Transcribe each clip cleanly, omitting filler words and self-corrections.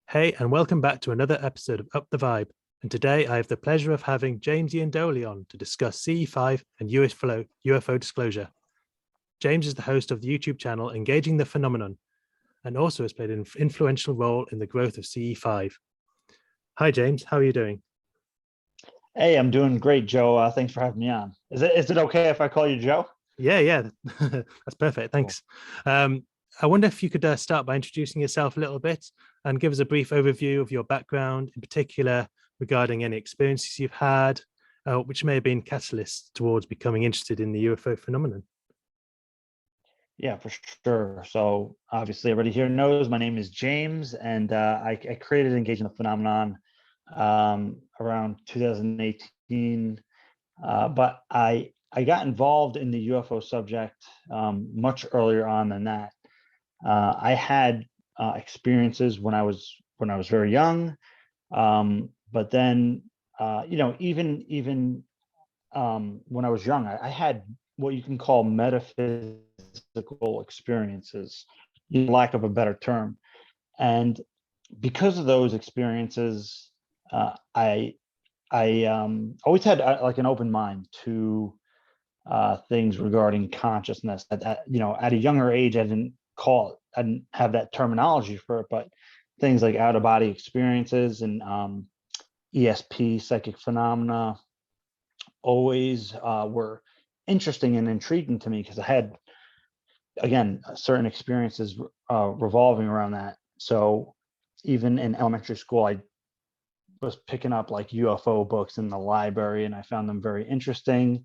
Hey, and welcome back to another episode of Up the Vibe. And today I have the pleasure of having James Iandoli on to discuss CE5 and UFO disclosure. James is the host of the YouTube channel Engaging the Phenomenon and also has played an influential role in the growth of CE5. Hi, James. How are you doing? Hey, I'm doing great, Joe. Thanks for having me on. Is it okay if I call you Joe? Yeah. That's perfect. Cool. Thanks. I wonder if you could start by introducing yourself a little bit and give us a brief overview of your background, in particular regarding any experiences you've had, which may have been catalysts towards becoming interested in the UFO phenomenon. Yeah, for sure. So obviously, everybody here knows my name is James, and I created Engaging the Phenomenon around 2018. But I got involved in the UFO subject much earlier on than that. I had experiences when I was very young, but then even when I was young, I had what you can call metaphysical experiences, lack of a better term. And because of those experiences, I always had like an open mind to things regarding consciousness. At a younger age, I didn't have that terminology for it, but things like out of body experiences and ESP, psychic phenomena, always were interesting and intriguing to me because I had, again, certain experiences revolving around that. So even in elementary school, I was picking up like UFO books in the library, and I found them very interesting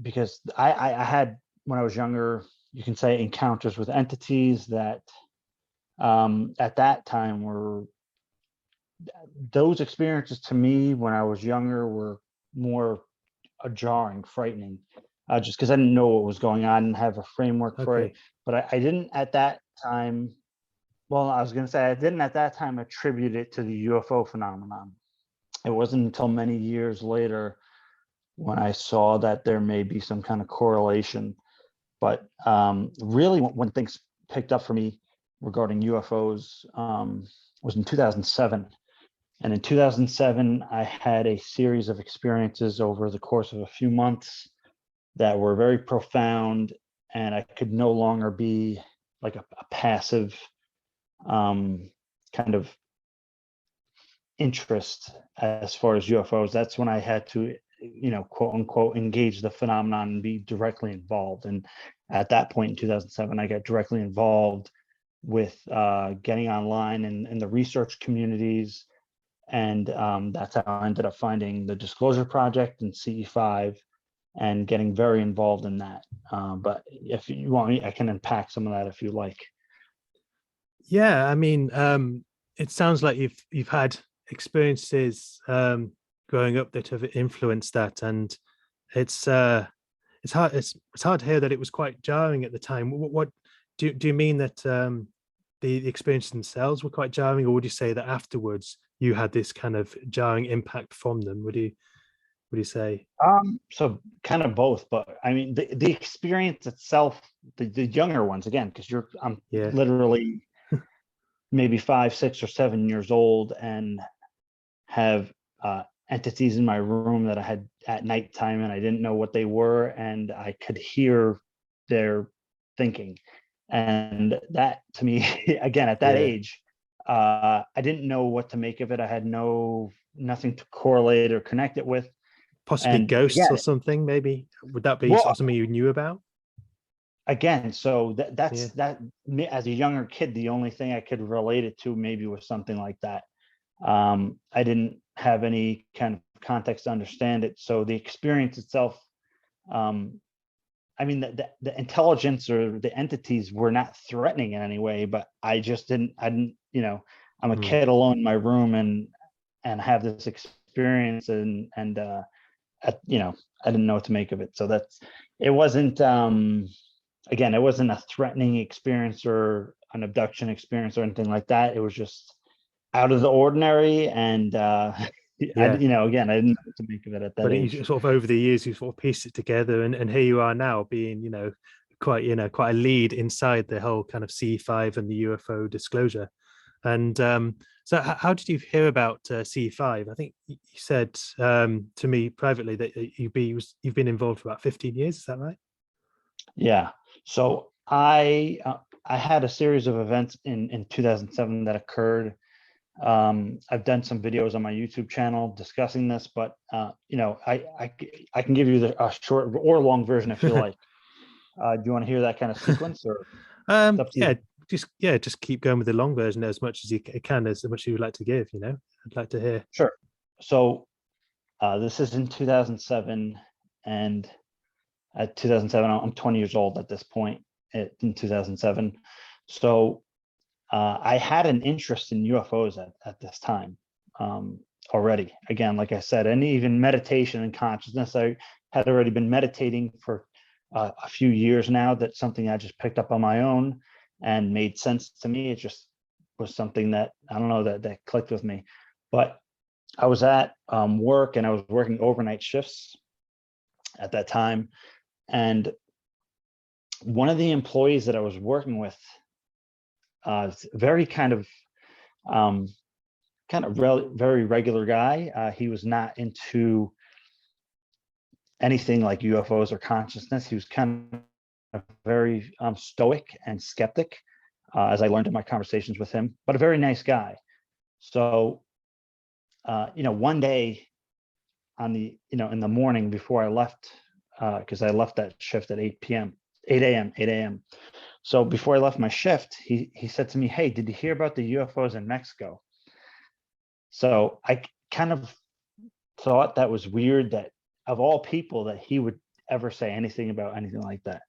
because I had, when I was younger, you can say, encounters with entities that at that time were, those experiences to me when I was younger were more jarring, frightening, just because I didn't know what was going on and have a framework for it. Okay. But I didn't at that time. Well, I was going to say I didn't at that time attribute it to the UFO phenomenon. It wasn't until many years later when I saw that there may be some kind of correlation. But really, when things picked up for me regarding UFOs was in 2007. And in 2007, I had a series of experiences over the course of a few months that were very profound, and I could no longer be like a passive kind of interest as far as UFOs. That's when I had to, quote unquote, engage the phenomenon and be directly involved. And at that point in 2007, I got directly involved with getting online in the research communities. And that's how I ended up finding the Disclosure Project and CE5 and getting very involved in that. But if you want me, I can unpack some of that if you like. Yeah, I mean, it sounds like you've had experiences growing up that have influenced that, and it's it's hard to hear that it was quite jarring at the time. What do you mean that the experiences themselves were quite jarring, or would you say that afterwards you had this kind of jarring impact from them? Would you say? So kind of both, but I mean the experience itself, the younger ones, again, because I'm Yeah. literally maybe 5, 6, or 7 years old and have entities in my room that I had at nighttime, and I didn't know what they were, and I could hear their thinking. And that, to me, again, at that Yeah. age, I didn't know what to make of it. I had nothing to correlate or connect it with. Possibly And ghosts or again, something, maybe. Would that be sort well, of something you knew about? so that's Yeah. that me as a younger kid, the only thing I could relate it to maybe was something like that. I didn't have any kind of context to understand it. So the experience itself, I mean, the intelligence or the entities were not threatening in any way, but I didn't, I'm a Hmm. kid alone in my room and have this experience and I didn't know what to make of it. So it wasn't, again, it wasn't a threatening experience or an abduction experience or anything like that. It was just out of the ordinary. And, Yeah. again, I didn't know what to make of it at that But you age. sort of over the years you sort of pieced it together, and here you are now being, quite a lead inside the whole kind of C5 and the UFO disclosure. And so, how did you hear about CE5? I think you said to me privately that you've been involved for about 15 years. Is that right? Yeah. So I had a series of events in 2007 that occurred. I've done some videos on my YouTube channel discussing this, but I can give you a short or long version if you like. Do you want to hear that kind of sequence, or it's up to you? Just keep going with the long version as much as you can, as much as you would like to give. I'd like to hear. Sure. So this is in 2007, and at 2007, I'm 20 years old at this point in 2007. So I had an interest in UFOs at this time already. Again, like I said, and even meditation and consciousness. I had already been meditating for a few years now. That's something I just picked up on my own and made sense to me. It just was something that, I don't know, that clicked with me. But I was at work, and I was working overnight shifts at that time. And one of the employees that I was working with, very very regular guy. He was not into anything like UFOs or consciousness. He was kind of very stoic and skeptic, as I learned in my conversations with him, but a very nice guy. So, one day in the morning before I left, because I left that shift at 8 a.m. So before I left my shift, he said to me, "Hey, did you hear about the UFOs in Mexico?" So I kind of thought that was weird, that of all people that he would ever say anything about anything like that.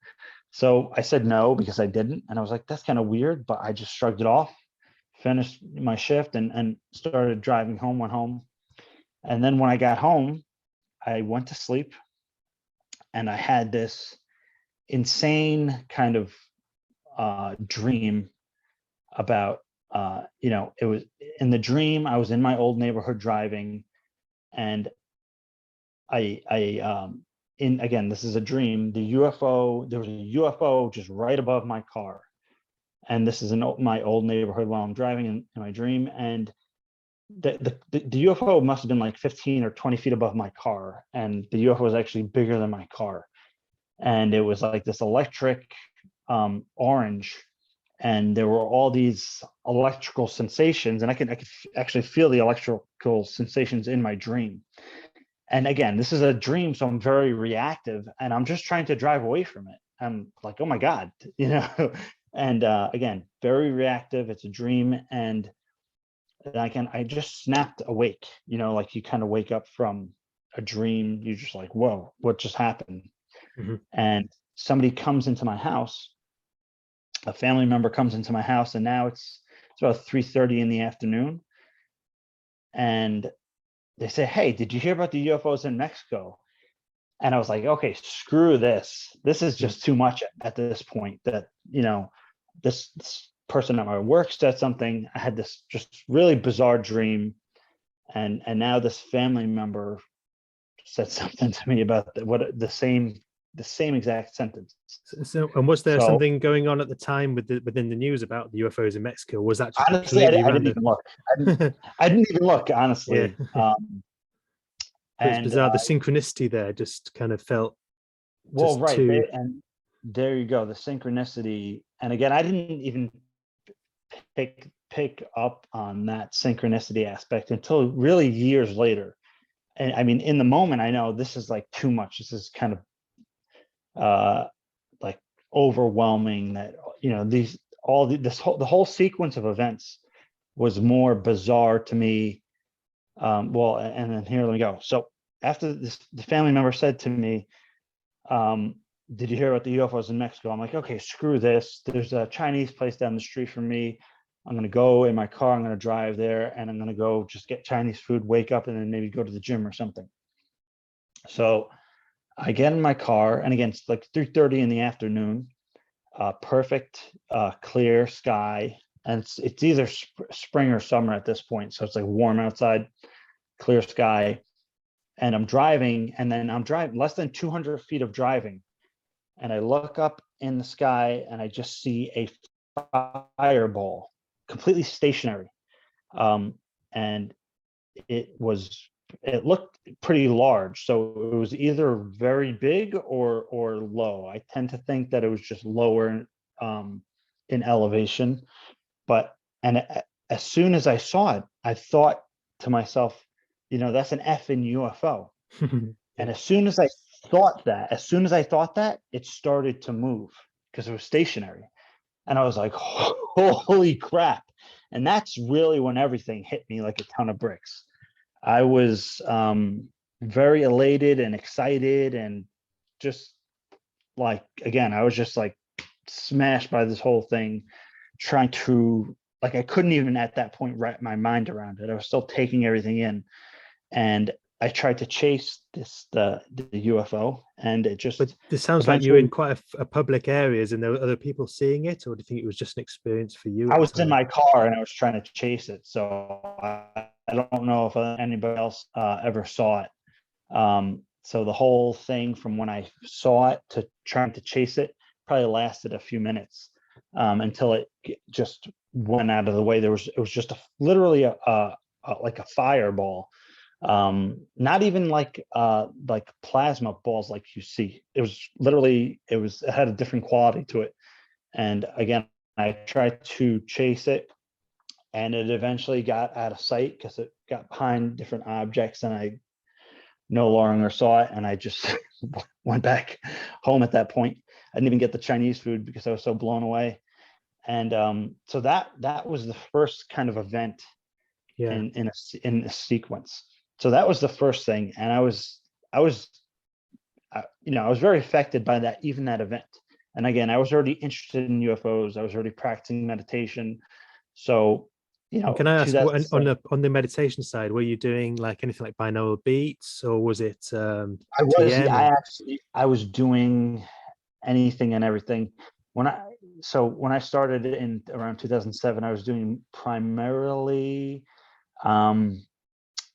So I said no, because I didn't. And I was like, that's kind of weird, but I just shrugged it off, finished my shift, and started driving home, went home. And then when I got home, I went to sleep, and I had this insane kind of dream about, it was in the dream, I was in my old neighborhood driving, and again, this is a dream. There was a UFO just right above my car. And this is my old neighborhood while I'm driving in my dream. And the UFO must have been like 15 or 20 feet above my car. And the UFO was actually bigger than my car. And it was like this electric orange. And there were all these electrical sensations. And I could actually feel the electrical sensations in my dream. And again, this is a dream, so I'm very reactive, and I'm just trying to drive away from it. I'm like, oh my God, and again, very reactive. It's a dream. And I just snapped awake, like you kind of wake up from a dream. You're just like, whoa, what just happened? Mm-hmm. And somebody comes into my house, a family member comes into my house, and now it's about 3:30 in the afternoon. And they say, "Hey, did you hear about the UFOs in Mexico?" And I was like, okay, screw this. This is just too much at this point. That, this person at my work said something. I had this just really bizarre dream. And now this family member said something to me about the same exact sentence. So, and was there So something going on at the time within the news about the UFOs in Mexico? Or was that just honestly, I completely didn't even look. I didn't even look, honestly. Yeah. But it's And bizarre. The synchronicity there just kind of felt well, right. too. And there you go, the synchronicity. And again, I didn't even pick up on that synchronicity aspect until really years later. And I mean, in the moment, I know this is like too much. This is kind of like overwhelming. That the whole sequence of events was more bizarre to me. Well, and then here, let me go. So after this, the family member said to me, "Did you hear about the UFOs in Mexico?" I'm like, okay, screw this. There's a Chinese place down the street from me. I'm going to go in my car. I'm going to drive there, and I'm going to go just get Chinese food, wake up, and then maybe go to the gym or something. So I get in my car, and again, it's like 3:30 in the afternoon, perfect, clear sky. And it's either spring or summer at this point. So it's like warm outside, clear sky. And I'm driving, and then I'm driving less than 200 feet of driving. And I look up in the sky, and I just see a fireball completely stationary, and it looked pretty large. So it was either very big or low. I tend to think that it was just lower in elevation. But as soon as I saw it, I thought to myself, that's an F in UFO. And as soon as I thought that, it started to move because it was stationary. And I was like, holy crap. And that's really when everything hit me like a ton of bricks. I was very elated and excited, and just like, again, I was just like smashed by this whole thing, trying to, like, I couldn't even at that point wrap my mind around it. I was still taking everything in. And I tried to chase the UFO, and it just. But this sounds like you're in quite a public areas, and there were other people seeing it, or do you think it was just an experience for you? I was in my car and I was trying to chase it, so I don't know if anybody else ever saw it. So the whole thing from when I saw it to trying to chase it probably lasted a few minutes, until it just went out of the way. It was just literally like a fireball. Not even like plasma balls like you see. It was literally, it had a different quality to it. And again, I tried to chase it, and it eventually got out of sight because it got behind different objects, and I no longer saw it. And I just went back home at that point. I didn't even get the Chinese food because I was so blown away. And so that was the first kind of event in a sequence. So that was the first thing, and I was very affected by that, even that event. And again, I was already interested in UFOs. I was already practicing meditation. So, can I ask, on the meditation side, were you doing like anything like binaural beats, or was it I was doing anything and everything. When I started in around 2007, I was doing primarily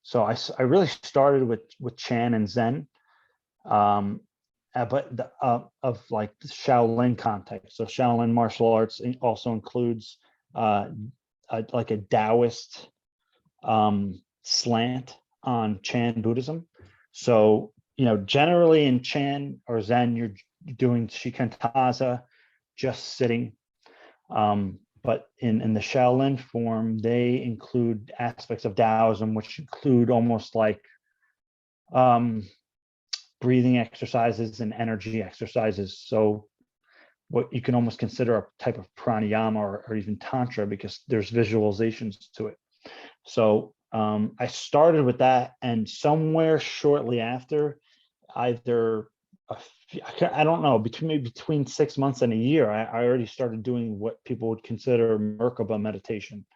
so I really started with Chan and Zen, but of like the Shaolin context. So Shaolin martial arts also includes like a Taoist slant on Chan Buddhism. So generally in Chan or Zen, you're doing shikantaza, just sitting. But in the Shaolin form, they include aspects of Taoism, which include almost like breathing exercises and energy exercises. So what you can almost consider a type of pranayama or even tantra, because there's visualizations to it. So I started with that, and somewhere shortly after, either I don't know, between 6 months and a year, I already started doing what people would consider Merkaba meditation,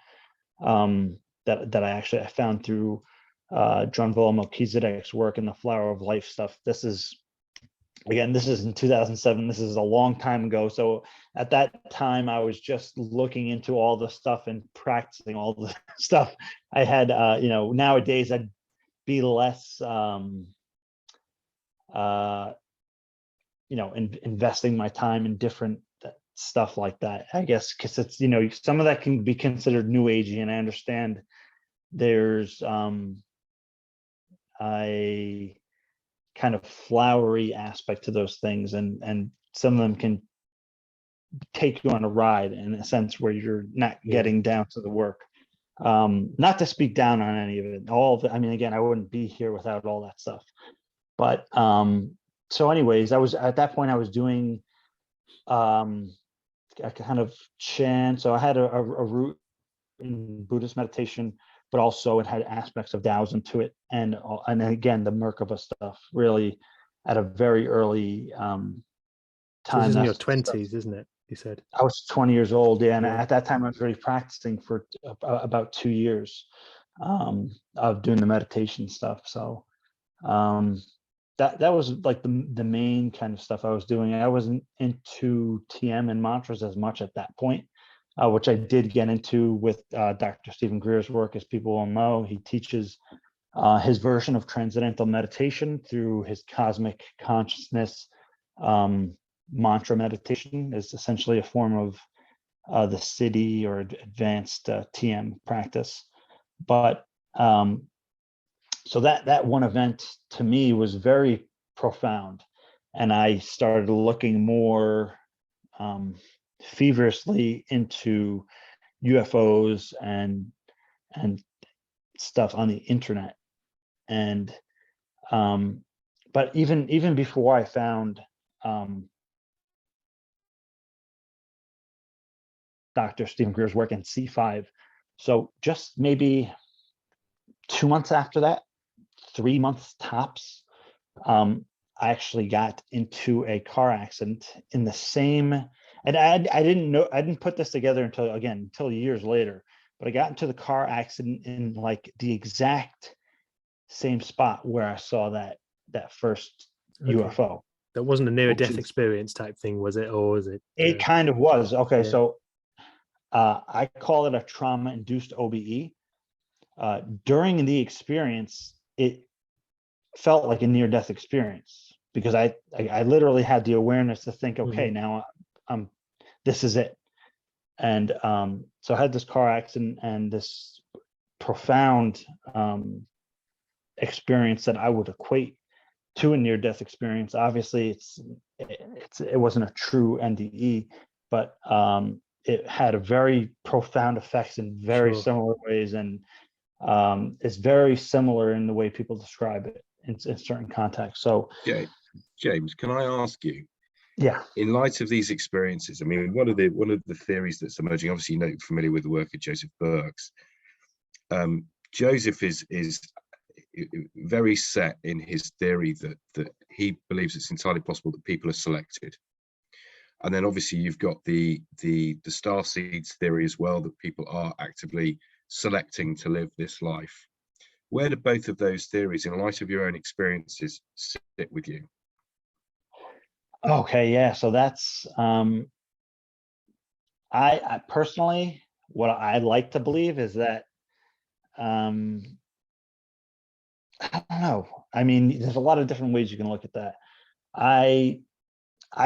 that I found through Drunvalo Melchizedek's work in the Flower of Life stuff. This is in 2007. This is a long time ago. So at that time, I was just looking into all the stuff and practicing all the stuff. I had, nowadays I'd be less, investing my time in different stuff like that, I guess, because it's, some of that can be considered new agey, and I understand there's a kind of flowery aspect to those things, and some of them can take you on a ride in a sense where you're not getting down to the work. Not to speak down on any of it, all of it. I mean, again, I wouldn't be here without all that stuff. But so anyways, I was at that point, I was doing a kind of Chan. So I had a root in Buddhist meditation, but also it had aspects of Taoism to it. And again, the Merkaba stuff really at a very early time. So this is in your 20s, isn't it? You said. I was 20 years old, yeah. And at that time I was already practicing for about 2 years of doing the meditation stuff. So that was like the main kind of stuff I was doing. I wasn't into TM and mantras as much at that point, which I did get into with Dr. Stephen Greer's work. As people will know, he teaches his version of transcendental meditation through his cosmic consciousness. Mantra meditation is essentially a form the city or advanced TM practice. But so that one event to me was very profound, and I started looking more feverishly into UFOs and stuff on the internet. And but even before I found Dr. Stephen Greer's work in CE5, so just maybe 2 months after that, 3 months tops, I actually got into a car accident in the same, and I didn't know, I didn't put this together until years later, but I got into the car accident in like the exact same spot where I saw that first UFO. That wasn't a near Which death is- experience type thing, was it? Or was it? It kind of was. Okay, Yeah. so I call it a trauma-induced OBE. During the experience, it felt like a near-death experience because I literally had the awareness to think, okay, now this is it. And so I had this car accident and this profound experience that I would equate to a near-death experience. Obviously, it wasn't a true NDE, but it had a very profound effects in very Sure. similar ways, and it's very similar in the way people describe it in certain contexts. So, James, can I ask you? Yeah. In light of these experiences, I mean, one of the theories that's emerging, obviously, you know, familiar with the work of Joseph Burks. Joseph is very set in his theory that he believes it's entirely possible that people are selected. And then obviously you've got the star seeds theory as well, that people are actively selecting to live this life. Where do both of those theories, in light of your own experiences, sit with you? Okay, yeah. So that's I personally, what I like to believe is that I don't know. I mean, there's a lot of different ways you can look at that. I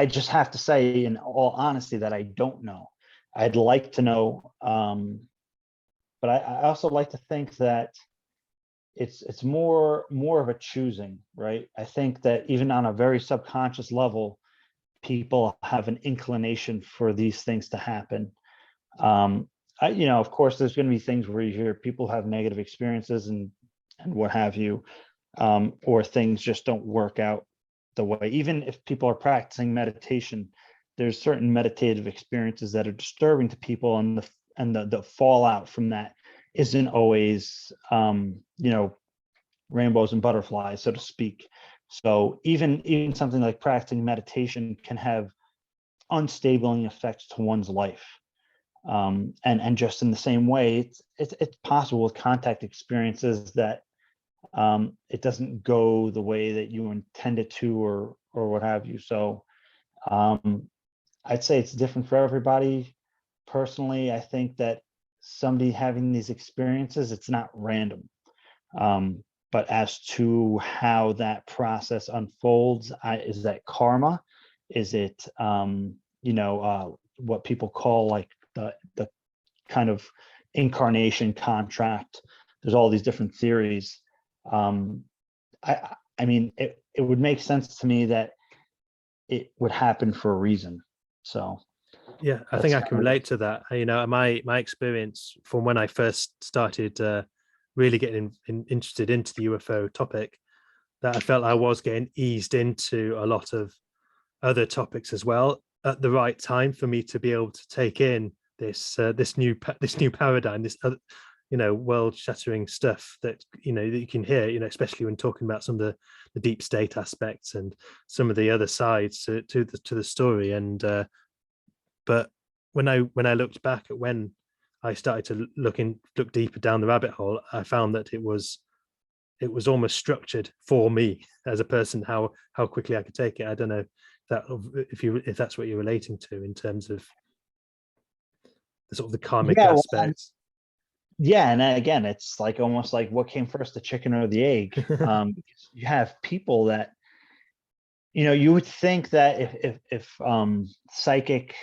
just have to say, in all honesty, that I don't know. I'd like to know, but I also like to think that it's more of a choosing, right? I think that even on a very subconscious level, people have an inclination for these things to happen. Of course, there's going to be things where you hear people have negative experiences and what have you, or things just don't work out the way. Even if people are practicing meditation, there's certain meditative experiences that are disturbing to people, and the fallout from that isn't always rainbows and butterflies, so to speak. So even something like practicing meditation can have unstabling effects to one's life. And just in the same way, it's possible with contact experiences that it doesn't go the way that you intended to, or what have you. So I'd say it's different for everybody. Personally, I think that somebody having these experiences, it's not random. But as to how that process unfolds, is that karma? Is it what people call like the kind of incarnation contract? There's all these different theories. I mean, it would make sense to me that it would happen for a reason. So yeah, I think I can relate to that. My experience from when I first started really getting interested into the UFO topic, that I felt I was getting eased into a lot of other topics as well at the right time for me to be able to take in this new paradigm, this world shattering stuff that that you can hear, especially when talking about some of the deep state aspects and some of the other sides to the story. And but when I looked back at when I started to look deeper down the rabbit hole, I found that it was almost structured for me as a person, how quickly I could take it. I don't know if that's what you're relating to in terms of the sort of the karmic aspects. Yeah, and again, it's like almost like what came first, the chicken or the egg. You have people that you would think that if psychic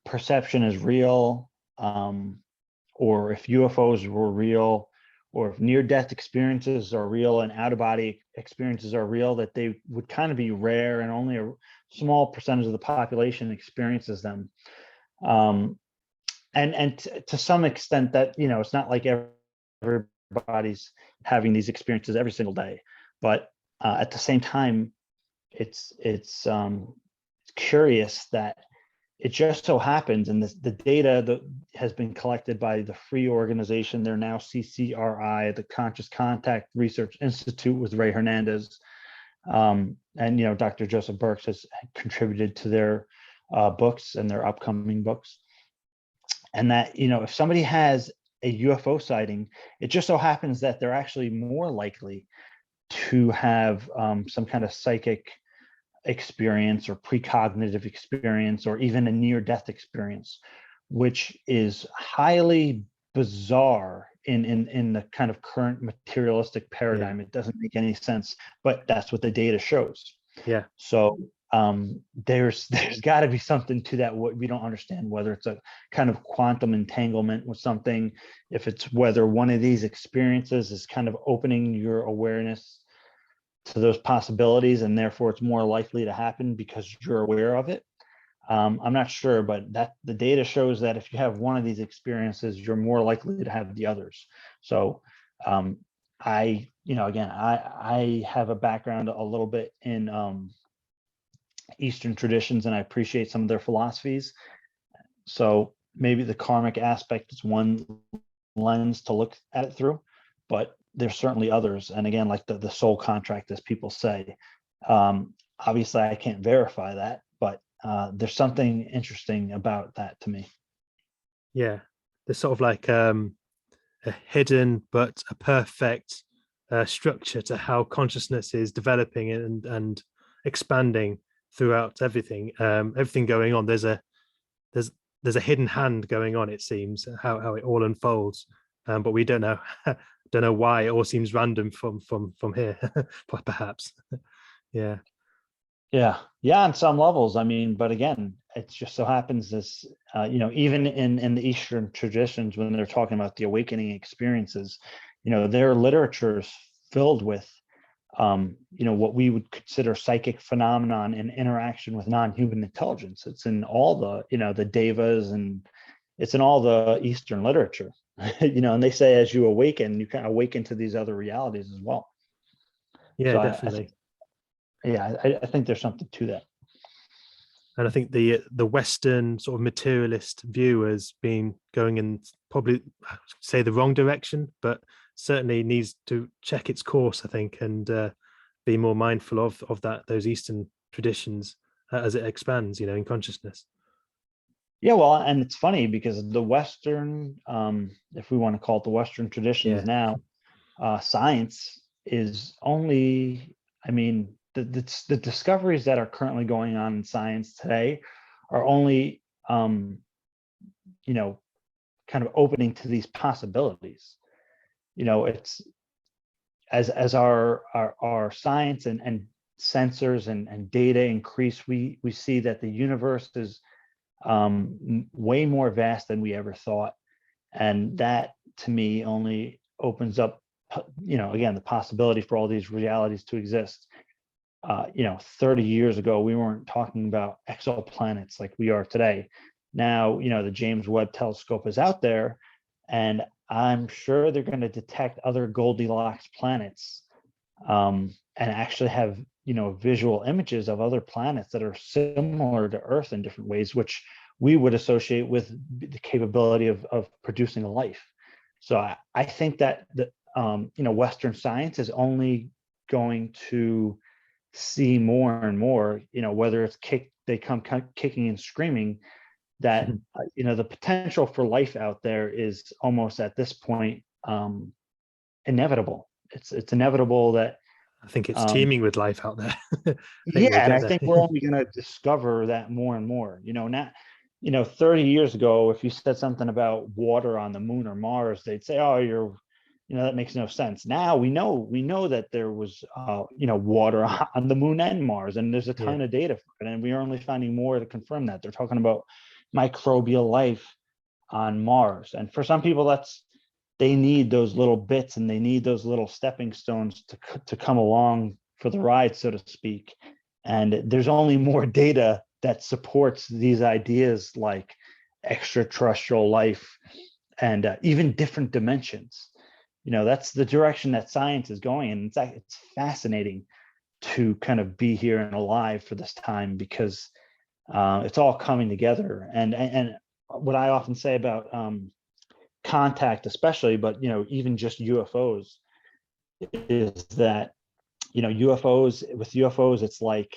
perception is real, or if UFOs were real, or if near-death experiences are real and out-of-body experiences are real, that they would kind of be rare and only a small percentage of the population experiences them. And to some extent that, it's not like everybody's having these experiences every single day, but at the same time, it's curious that it just so happens, and the data that has been collected by the free organization, they're now CCRI, the Conscious Contact Research Institute with Ray Hernandez, and Dr. Joseph Burks has contributed to their books and their upcoming books. And that, if somebody has a UFO sighting, it just so happens that they're actually more likely to have some kind of psychic experience or precognitive experience, or even a near-death experience, which is highly bizarre in the kind of current materialistic paradigm. It doesn't make any sense, but that's what the data shows. Yeah. So there's got to be something to that. What we don't understand, whether it's a kind of quantum entanglement with something, if it's whether one of these experiences is kind of opening your awareness to those possibilities, and therefore it's more likely to happen because you're aware of it. I'm not sure, but that the data shows that if you have one of these experiences, you're more likely to have the others. So I have a background a little bit in Eastern traditions, and I appreciate some of their philosophies. So maybe the karmic aspect is one lens to look at it through, but there's certainly others. And again, like the soul contract, as people say, obviously I can't verify that, but there's something interesting about that to me. Yeah, there's sort of like a hidden but a perfect structure to how consciousness is developing and expanding throughout everything. Everything going on. There's a hidden hand going on. It seems how it all unfolds, but we don't know. Don't know why. It all seems random from here, perhaps. Yeah. On some levels. I mean, but again, it just so happens this, even in the Eastern traditions, when they're talking about the awakening experiences, their literature is filled with, what we would consider psychic phenomenon and interaction with non-human intelligence. It's in all the, the devas, and it's in all the Eastern literature, and they say as you awaken, you kind of awaken to these other realities as well. Yeah, So definitely. I think there's something to that. And I think the Western sort of materialist view has been going in probably say the wrong direction, but certainly needs to check its course, I think, and be more mindful of those Eastern traditions as it expands, in consciousness. Yeah, well, and it's funny because the Western, if we want to call it the Western traditions now, science is only, I mean, the discoveries that are currently going on in science today are only, kind of opening to these possibilities. It's as our science and sensors and data increase, we see that the universe is way more vast than we ever thought, and that to me only opens up, again, the possibility for all these realities to exist. 30 years ago, we weren't talking about exoplanets like we are today. Now, the James Webb Telescope is out there, and I'm sure they're going to detect other Goldilocks planets, and actually have visual images of other planets that are similar to Earth in different ways, which we would associate with the capability of producing a life. So I think that Western science is only going to see more and more, whether it's they come kicking and screaming, that the potential for life out there is almost at this point inevitable. It's inevitable that I think it's teeming with life out there. I think we're only going to discover that more and more. Not 30 years ago, if you said something about water on the moon or Mars, they'd say, "Oh, that makes no sense." Now we know that there was water on the moon and Mars, and there's a ton of data for it, and we are only finding more to confirm that. They're talking about microbial life on Mars. And for some people, they need those little bits, and they need those little stepping stones to come along for the ride, so to speak. And there's only more data that supports these ideas, like extraterrestrial life and even different dimensions. That's the direction that science is going, and it's fascinating to kind of be here and alive for this time, because it's all coming together. And what I often say about contact, especially, but even just UFOs, is that UFOs, it's like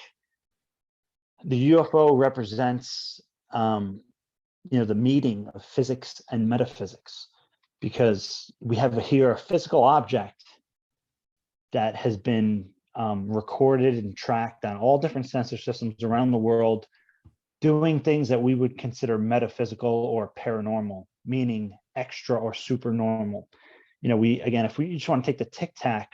the UFO represents the meeting of physics and metaphysics, because we have here a physical object that has been recorded and tracked on all different sensor systems around the world, doing things that we would consider metaphysical or paranormal, meaning extra or supernormal. If we just want to take the Tic Tac,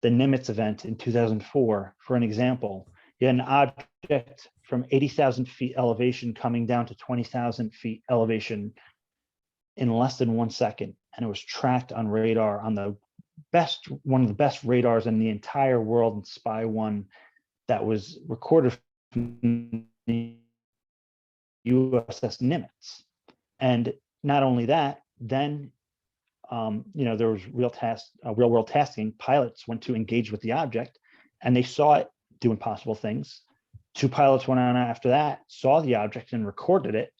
the Nimitz event in 2004, for an example, you had an object from 80,000 feet elevation coming down to 20,000 feet elevation in less than 1 second. And it was tracked on radar on one of the best radars in the entire world, in Spy 1, that was recorded from the USS Nimitz. And not only that, then there was real world tasking. Pilots went to engage with the object, and they saw it do impossible things. 2 pilots went on after that, saw the object and recorded it.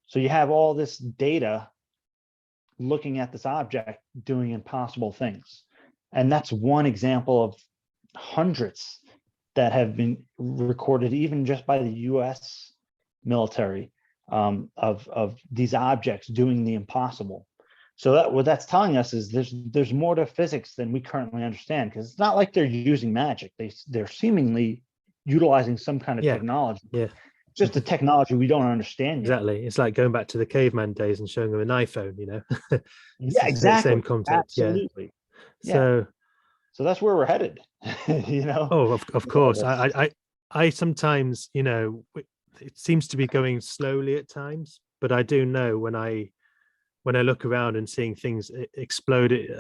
So you have all this data looking at this object doing impossible things. And that's one example of hundreds that have been recorded, even just by the US military, of these objects doing the impossible. So what that's telling us is there's more to physics than we currently understand, because it's not like they're using magic. They're seemingly utilizing some kind of technology. Yeah. Just the technology we don't understand yet. Exactly. It's like going back to the caveman days and showing them an iPhone, Yeah, exactly. Same concept. Absolutely. Yeah. So that's where we're headed. Oh, of course. I sometimes, it seems to be going slowly at times, but I do know when I look around and seeing things explode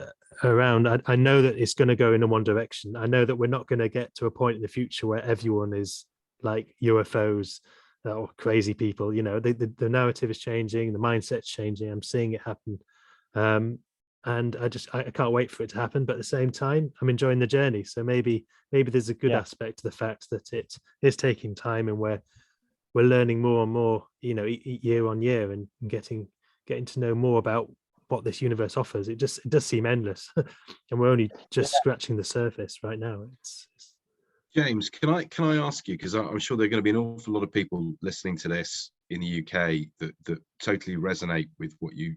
around, I know that it's going to go in one direction. I know that we're not going to get to a point in the future where everyone is like UFOs or crazy people. The narrative is changing, the mindset's changing. I'm seeing it happen, and I can't wait for it to happen. But at the same time, I'm enjoying the journey. So maybe there's a good aspect to the fact that it is taking time, and we're learning more and more, year on year, and getting to know more about what this universe offers. It does seem endless, and we're only just scratching the surface right now. It's James, can I ask you, because I'm sure there are going to be an awful lot of people listening to this in the UK that totally resonate with what your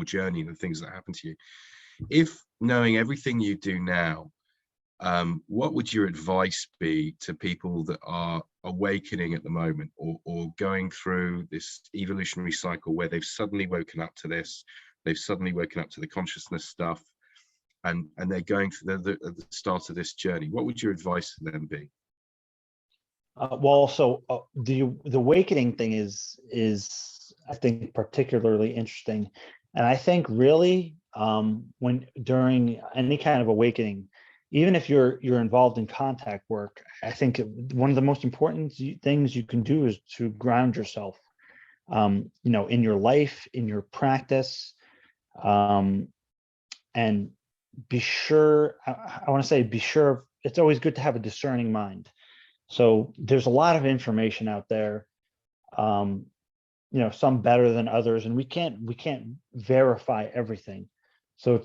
journey and the things that happen to you. If knowing everything you do now, what would your advice be to people that are awakening at the moment, or going through this evolutionary cycle where they've suddenly woken up to this, they've suddenly woken up to the consciousness stuff, and they're going through at the start of this journey? What would your advice to them be? The awakening thing is I think particularly interesting, and I think really when during any kind of awakening, even if you're involved in contact work, I think one of the most important things you can do is to ground yourself, in your life, in your practice, and be sure. I want to say be sure. It's always good to have a discerning mind. So there's a lot of information out there, some better than others, and we can't verify everything. So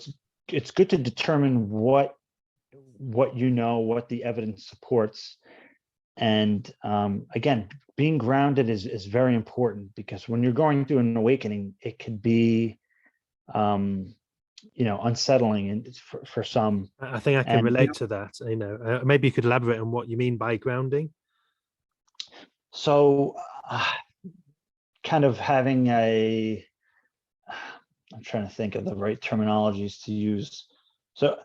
it's good to determine what what the evidence supports. And again, being grounded is very important, because when you're going through an awakening, it can be unsettling and for some. I think I can relate to that. Maybe you could elaborate on what you mean by grounding. So kind of having I'm trying to think of the right terminologies to use. So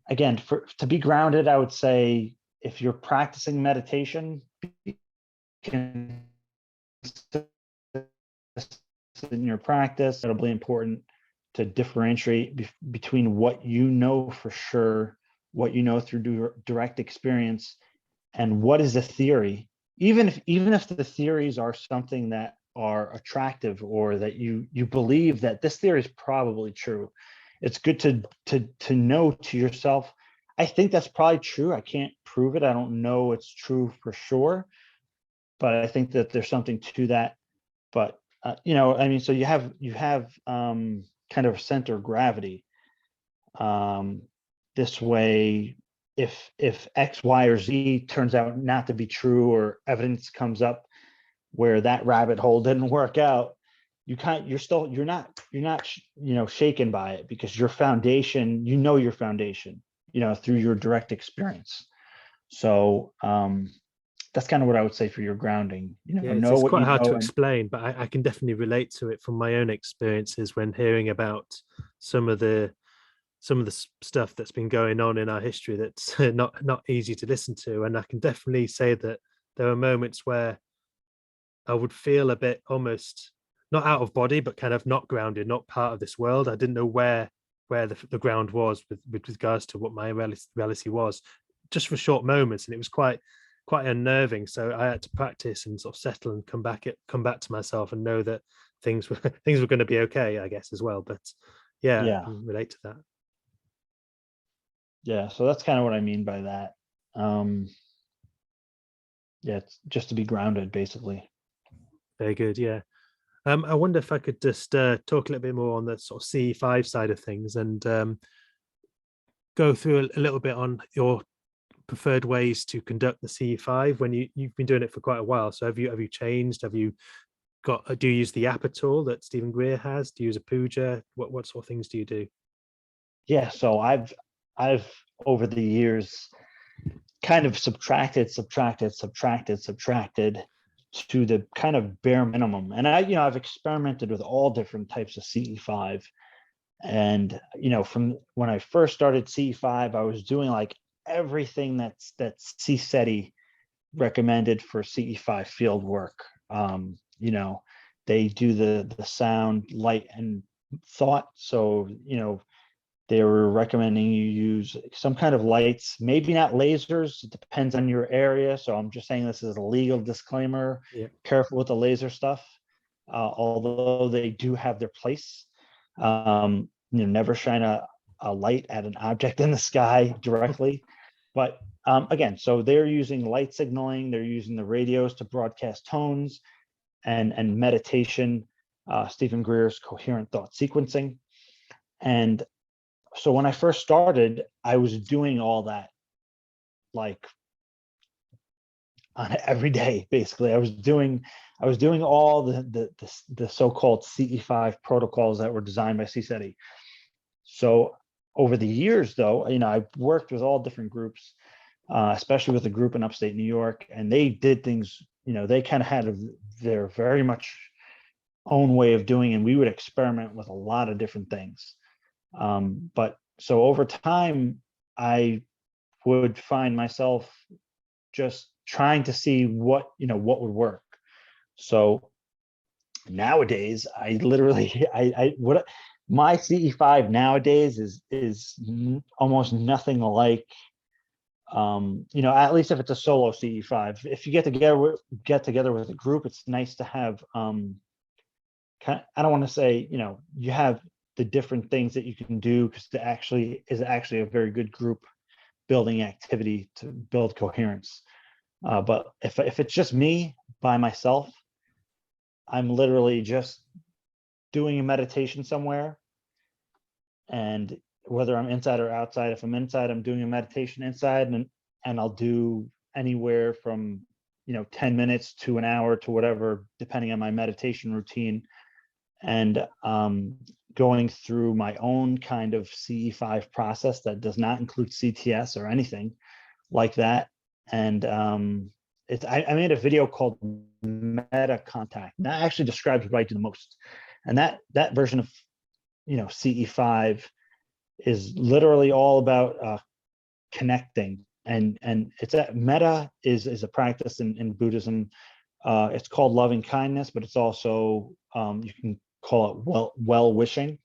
again, to be grounded, I would say if you're practicing meditation, in your practice. Incredibly important to differentiate between what you know for sure, what you know through direct experience, and what is a theory. Even if the theories are something that are attractive, or that you believe that this theory is probably true, it's good to know to yourself, I think that's probably true. I can't prove it. I don't know it's true for sure, but I think that there's something to that. But you know, I mean, so you have kind of center of gravity. This way, if X, Y, or Z turns out not to be true, or evidence comes up where that rabbit hole didn't work out, you're not you know, shaken by it, because your foundation, you know, your foundation, you know, through your direct experience. So that's kind of what I would say for your grounding. You know, Yeah, know it's what quite you hard know. to And explain, but I can definitely relate to it from my own experiences when hearing about some of the stuff that's been going on in our history that's not easy to listen to. And I can definitely say that there were moments where I would feel a bit almost not out of body, but kind of not grounded, not part of this world. I didn't know where the ground was with regards to what my reality was, just for short moments, and it was quite unnerving. So I had to practice and sort of settle and come back to myself and know that things were things were going to be okay, I guess, as well. But yeah, I yeah, can relate to that. yeah. So that's kind of what I mean by that. Yeah, it's just to be grounded, basically. Very good. Yeah. I wonder if I could just talk a little bit more on the sort of CE5 side of things, and go through a little bit on your preferred ways to conduct the CE5 when you've been doing it for quite a while. So have you changed? Have you do you use the app tool that Stephen Greer has? Do you use a puja? What sort of things do you do? Yeah. So I've over the years kind of subtracted to the kind of bare minimum. And I've experimented with all different types of CE5. And, you know, from when I first started CE5, I was doing like everything that's CSETI recommended for CE5 field work. You know, they do the sound, light, and thought. So, you know, they were recommending you use some kind of lights, maybe not lasers. It depends on your area. So I'm just saying this is a legal disclaimer. Yeah. Careful with the laser stuff, although they do have their place. You know, never shine a light at an object in the sky directly. But again, so they're using light signaling. They're using the radios to broadcast tones and meditation, Stephen Greer's coherent thought sequencing. And so when I first started, I was doing all that like on every day, basically. I was doing all the so-called CE5 protocols that were designed by CSETI. So over the years, though, you know, I worked with all different groups, especially with a group in upstate New York, and they did things, you know, they kind of had their very much own way of doing, and we would experiment with a lot of different things. But so over time, I would find myself just trying to see what would work. So nowadays, I literally, what my CE5 nowadays is almost nothing like, you know, at least if it's a solo CE5. If you get together with a group, it's nice to have, I don't want to say, you know, you have the different things that you can do, because it is actually a very good group building activity to build coherence. But if it's just me by myself, I'm literally just doing a meditation somewhere, and whether I'm inside or outside, if I'm inside, I'm doing a meditation inside, and I'll do anywhere from, you know, 10 minutes to an hour to whatever, depending on my meditation routine. And going through my own kind of CE5 process that does not include CTS or anything like that. And I made a video called Meta Contact. And that actually describes what I do the most. And that version of, you know, CE5 is literally all about connecting. And it's meta is a practice in Buddhism It's called loving kindness, but it's also, you can call it well wishing.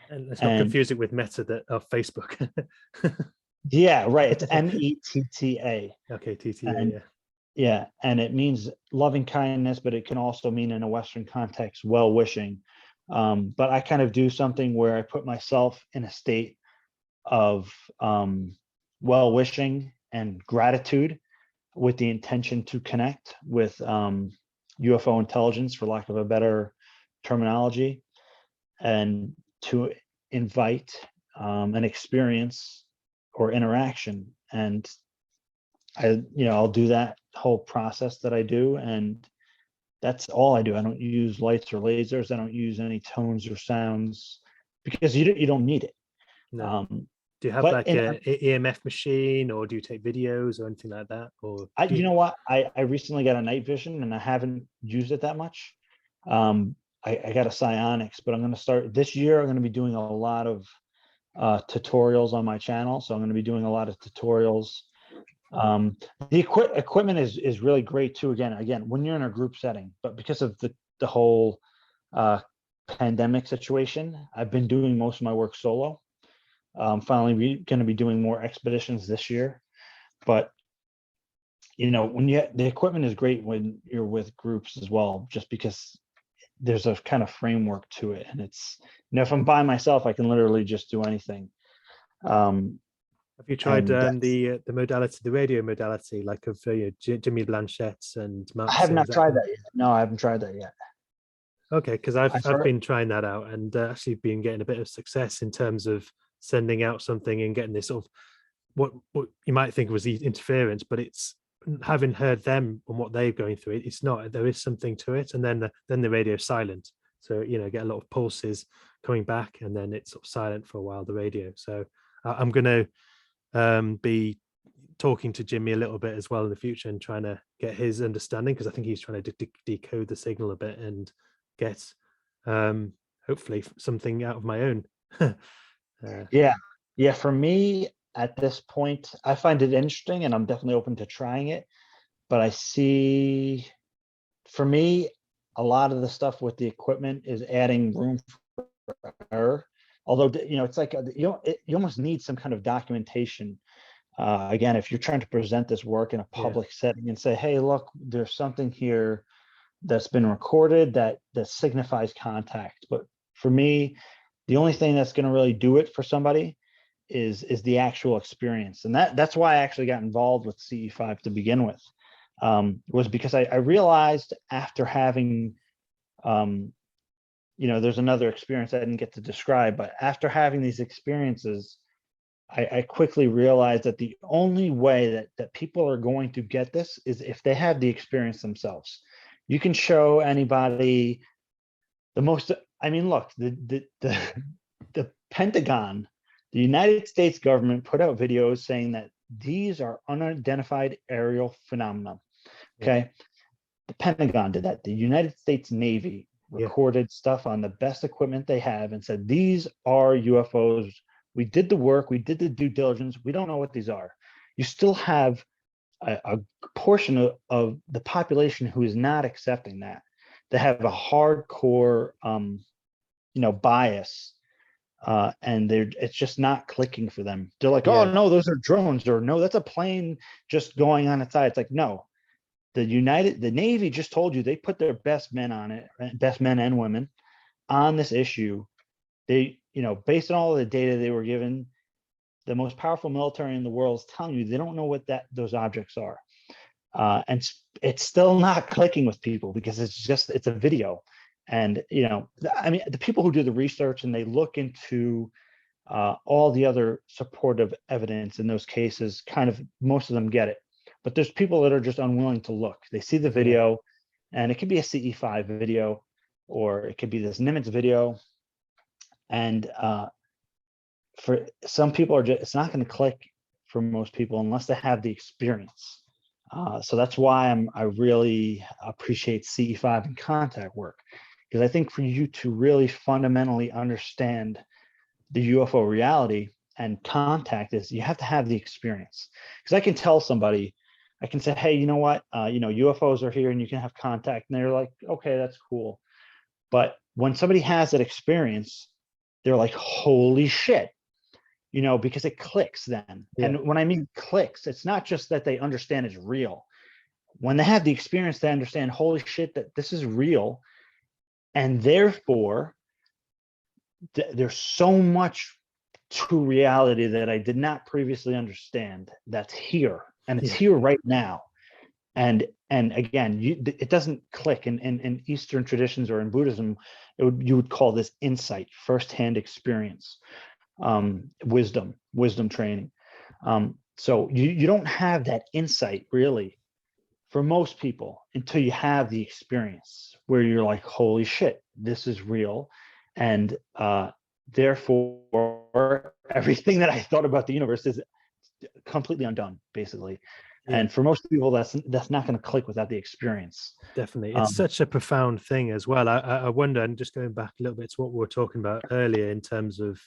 And let's not And confuse it with Meta that of Facebook. yeah, right. It's METTA. Okay, TTA, And yeah. yeah, and it means loving kindness, but it can also mean in a Western context, well wishing. But I kind of do something where I put myself in a state of well wishing and gratitude with the intention to connect with UFO intelligence, for lack of a better terminology, and to invite an experience or interaction. And I'll do that whole process that I do, and that's all I do. I don't use lights or lasers. I don't use any tones or sounds because you don't need it. No. Do you have But like a EMF machine, or do you take videos or anything like that? Or you know what? I recently got a night vision and I haven't used it that much. I got a psionics, but I'm going to start this year. I'm going to be doing a lot of tutorials on my channel. So I'm going to be doing a lot of tutorials. The equipment is really great too. Again, when you're in a group setting, but because of the whole pandemic situation, I've been doing most of my work solo. Finally, going to be doing more expeditions this year, but when the equipment is great when you're with groups as well, just because there's a kind of framework to it, and it's if I'm by myself, I can literally just do anything. Have you tried the modality, the radio modality, like of Jimmy Blanchett's and Mark? I have not tried that yet. No, I haven't tried that yet. Okay, because I've been trying that out, and actually been getting a bit of success in terms of sending out something and getting this sort of what you might think was the interference, but it's having heard them and what they're going through. It's not. There is something to it, and then the radio's silent. So get a lot of pulses coming back, and then it's sort of silent for a while. The radio. So I'm going to be talking to Jimmy a little bit as well in the future and trying to get his understanding, because I think he's trying to decode the signal a bit and get hopefully something out of my own. Yeah, for me at this point, I find it interesting and I'm definitely open to trying it, but I see, for me, a lot of the stuff with the equipment is adding room for error. Although it's like you almost need some kind of documentation. Again, if you're trying to present this work in a public setting and say, hey, look, there's something here that's been recorded that signifies contact. But for me, the only thing that's going to really do it for somebody is the actual experience. And that's why I actually got involved with CE5 to begin with, was because I realized after having, there's another experience I didn't get to describe, but after having these experiences, I quickly realized that the only way that people are going to get this is if they have the experience themselves. You can show anybody look, the Pentagon, the United States government put out videos saying that these are unidentified aerial phenomena. Okay. The Pentagon did that. The United States Navy recorded stuff on the best equipment they have and said, these are UFOs. We did the work. We did the due diligence. We don't know what these are. You still have a portion of the population who is not accepting that. They have a hardcore, bias, and it's just not clicking for them. They're like, oh no, those are drones, or no, that's a plane just going on its side. It's like, no, the Navy just told you they put their best men on it, best men and women on this issue. They, based on all the data they were given, the most powerful military in the world is telling you they don't know what those objects are. And it's still not clicking with people because it's a video. And, the people who do the research and they look into all the other supportive evidence in those cases, kind of most of them get it. But there's people that are just unwilling to look. They see the video, and it could be a CE5 video, or it could be this Nimitz video. And for some people, it's not going to click for most people unless they have the experience. So that's why I really appreciate CE5 and contact work, because I think for you to really fundamentally understand the UFO reality and contact is you have to have the experience. Because I can tell somebody, I can say, hey, you know what, UFOs are here and you can have contact, and they're like, okay, that's cool. But when somebody has that experience, they're like, holy shit, because it clicks then. Yeah. And when I mean clicks, it's not just that they understand it's real. When they have the experience, they understand, holy shit, that this is real. And therefore, there's so much to reality that I did not previously understand that's here. And it's here right now. And again, it doesn't click in Eastern traditions or in Buddhism. You would call this insight, firsthand experience, wisdom training. So you don't have that insight really for most people until you have the experience where you're like, holy shit, this is real. And therefore, everything that I thought about the universe is completely undone, basically. Yeah. And for most people, that's not going to click without the experience. Definitely. It's such a profound thing as well. I wonder, and just going back a little bit to what we were talking about earlier in terms of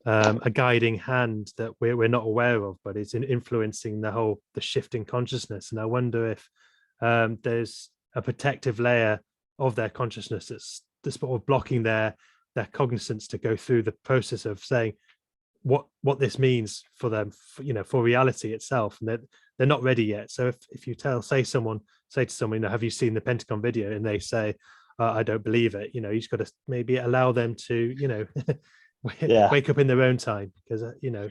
a guiding hand that we're not aware of, but it's influencing the shift in consciousness. And I wonder if there's a protective layer of their consciousness that's sort of blocking their cognizance to go through the process of saying what this means for them, for reality itself, and that they're not ready yet. So if you say to someone, have you seen the Pentagon video, and they say, I don't believe it, you just got to maybe allow them to wake up in their own time, because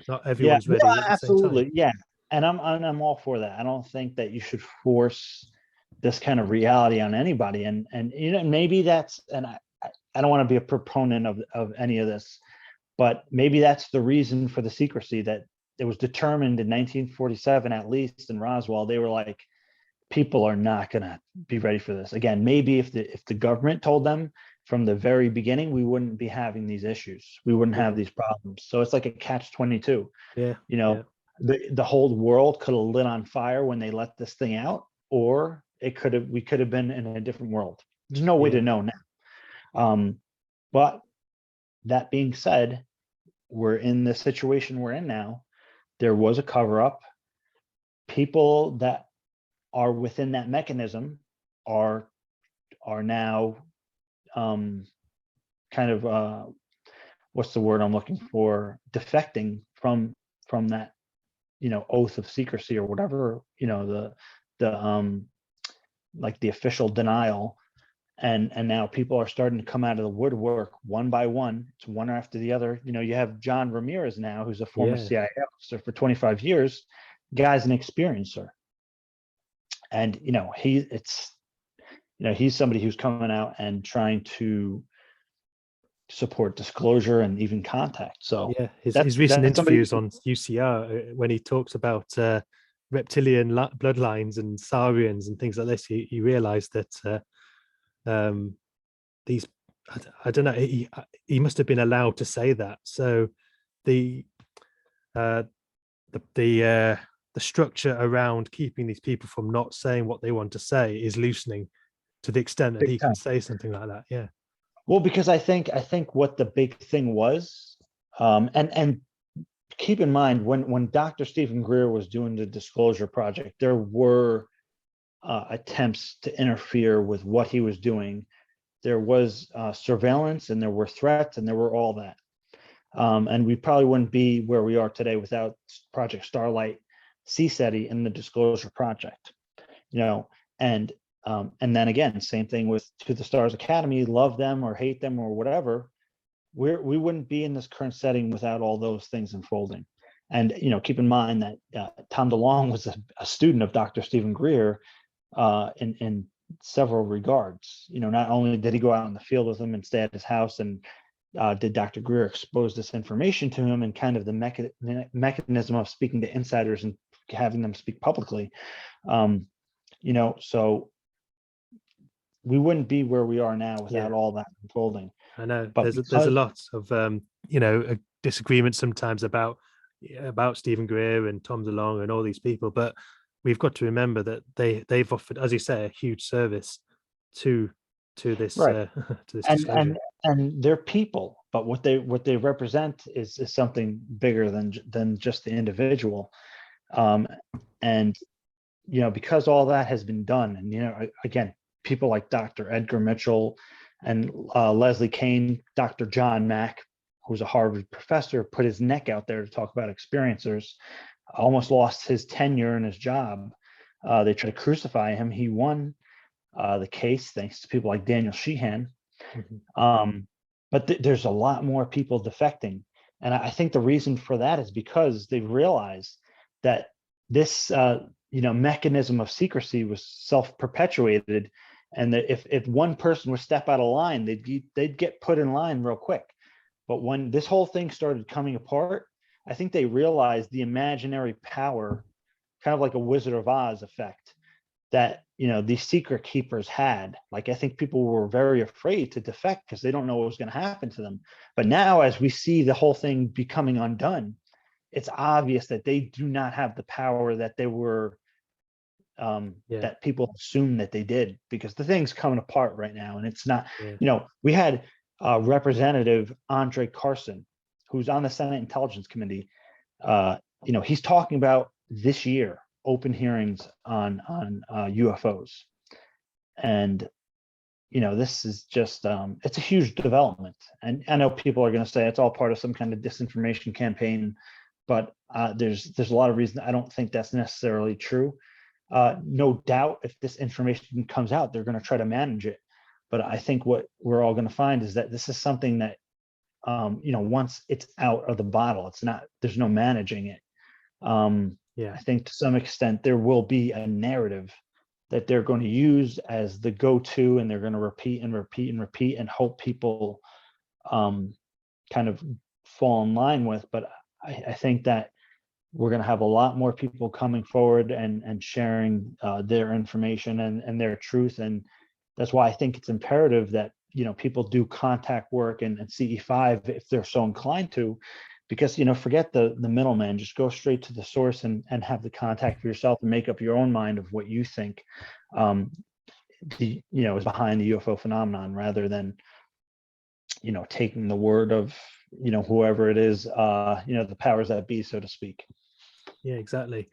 not everyone's ready at the same time. Yeah, and I'm all for that. I don't think that you should force this kind of reality on anybody, and maybe that's, and I don't want to be a proponent of any of this, but maybe that's the reason for the secrecy, that it was determined in 1947, at least in Roswell. They were like, people are not going to be ready for this. Again, maybe if the government told them from the very beginning, we wouldn't be having these issues. We wouldn't have these problems. So it's like a catch-22. Yeah. The whole world could have lit on fire when they let this thing out, or we could have been in a different world. There's no way to know now. But that being said, we're in the situation we're in now. There was a cover-up. People that are within that mechanism are now kind of what's the word I'm looking for? Defecting from that, oath of secrecy or whatever, the like the official denial. And now people are starting to come out of the woodwork one by one. It's one after the other. You have John Ramirez now, who's a former CIA officer for 25 years. Guy's an experiencer. And, he's somebody who's coming out and trying to support disclosure and even contact. So yeah, his recent interviews on UCR, when he talks about reptilian bloodlines and Saurians and things like this, he realized that these, I don't know, he must have been allowed to say that. So the structure around keeping these people from not saying what they want to say is loosening to the extent that he can say something like that. Yeah. Well, because I think what the big thing was, and keep in mind, when Dr. Stephen Greer was doing the Disclosure Project, there were attempts to interfere with what he was doing. There was surveillance, and there were threats, and there were all that. And we probably wouldn't be where we are today without Project Starlight, CSETI, and the Disclosure Project. And then again, same thing with To the Stars Academy. Love them or hate them or whatever, we wouldn't be in this current setting without all those things unfolding. And keep in mind that Tom DeLonge was a student of Dr. Stephen Greer in several regards. Not only did he go out in the field with him and stay at his house, and did Dr. Greer expose this information to him, and kind of the mechanism of speaking to insiders and having them speak publicly. So we wouldn't be where we are now without all that unfolding. I know, but there's a lot of disagreement sometimes about Stephen Greer and Tom DeLonge and all these people, but we've got to remember that they've offered, as you say, a huge service to this to this disclosure. And they're people, but what they represent is something bigger than just the individual. And because all that has been done, and again, people like Dr. Edgar Mitchell and Leslie Kane, Dr. John Mack, who's a Harvard professor, put his neck out there to talk about experiencers, almost lost his tenure in his job. They tried to crucify him. He won the case thanks to people like Daniel Sheehan. But there's a lot more people defecting. And I think the reason for that is because they realized that this mechanism of secrecy was self-perpetuated, and that if one person would step out of line, they'd get put in line real quick. But when this whole thing started coming apart, I think they realized the imaginary power, kind of like a Wizard of Oz effect, that these secret keepers had. Like, I think people were very afraid to defect because they don't know what was going to happen to them. But now, as we see the whole thing becoming undone, it's obvious that they do not have the power that they were that people assume that they did, because the thing's coming apart right now. And it's not, we had Representative Andre Carson, who's on the Senate Intelligence Committee. He's talking about this year open hearings on UFOs, and this is just it's a huge development. And I know people are going to say it's all part of some kind of disinformation campaign, but there's a lot of reasons I don't think that's necessarily true. No doubt, if this information comes out, they're going to try to manage it. But I think what we're all going to find is that this is something that, once it's out of the bottle, there's no managing it. I think to some extent there will be a narrative that they're going to use as the go-to, and they're going to repeat and repeat and repeat and hope people kind of fall in line with. But I think that we're going to have a lot more people coming forward and sharing their information and their truth. And that's why I think it's imperative that, people do contact work and CE5 if they're so inclined to, because, forget the middleman, just go straight to the source and have the contact for yourself and make up your own mind of what you think is behind the UFO phenomenon, rather than, taking the word of, whoever it is, the powers that be, so to speak. Yeah, exactly.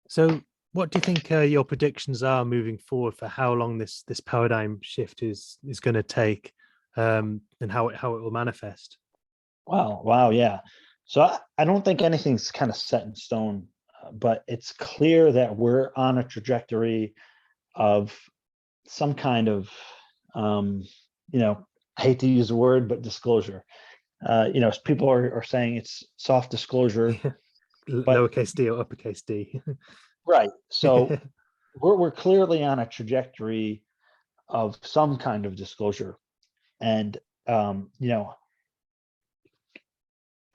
So what do you think your predictions are moving forward for how long this paradigm shift is going to take, and how it will manifest? Wow, yeah. So I don't think anything's kind of set in stone, but it's clear that we're on a trajectory of some kind of, I hate to use the word, but disclosure. People are saying it's soft disclosure, but lowercase d or uppercase d. Right. So we're clearly on a trajectory of some kind of disclosure, and I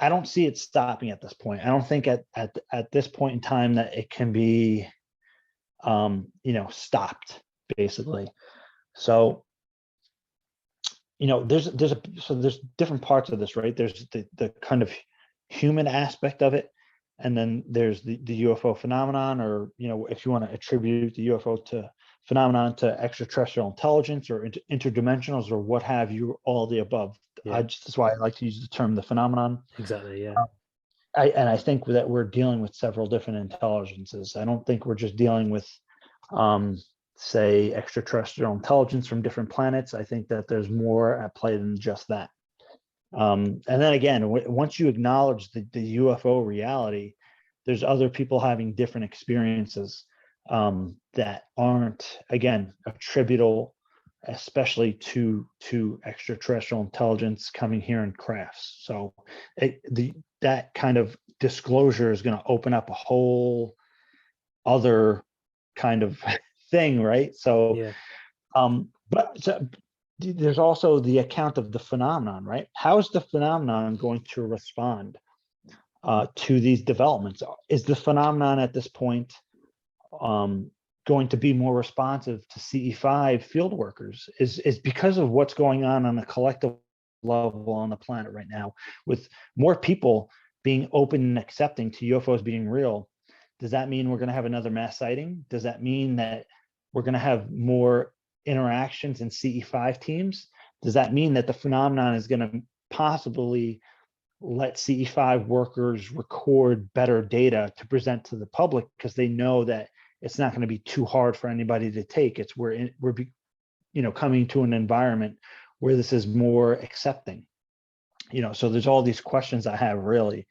don't see it stopping at this point. I don't think at this point in time that it can be stopped, basically. So there's different parts of this, right? There's the kind of human aspect of it, and then there's the UFO phenomenon, or if you want to attribute the UFO phenomenon to extraterrestrial intelligence or interdimensionals or what have you, all the above. That's why I like to use the term the phenomenon. Exactly. Yeah. I think that we're dealing with several different intelligences. I don't think we're just dealing with say extraterrestrial intelligence from different planets. I think that there's more at play than just that. And then again, once you acknowledge the UFO reality, there's other people having different experiences that aren't, again, attributable, especially to extraterrestrial intelligence coming here in crafts. So that kind of disclosure is going to open up a whole other kind of thing, right? So, there's also the account of the phenomenon, right? How is the phenomenon going to respond to these developments? Is the phenomenon at this point going to be more responsive to CE5 field workers? Is because of what's going on a collective level on the planet right now, with more people being open and accepting to UFOs being real, does that mean we're going to have another mass sighting? Does that mean that we're going to have more interactions in CE5 teams? Does that mean that the phenomenon is going to possibly let CE5 workers record better data to present to the public because they know that it's not going to be too hard for anybody to take. It's we're coming to an environment where this is more accepting. So there's all these questions I have, really.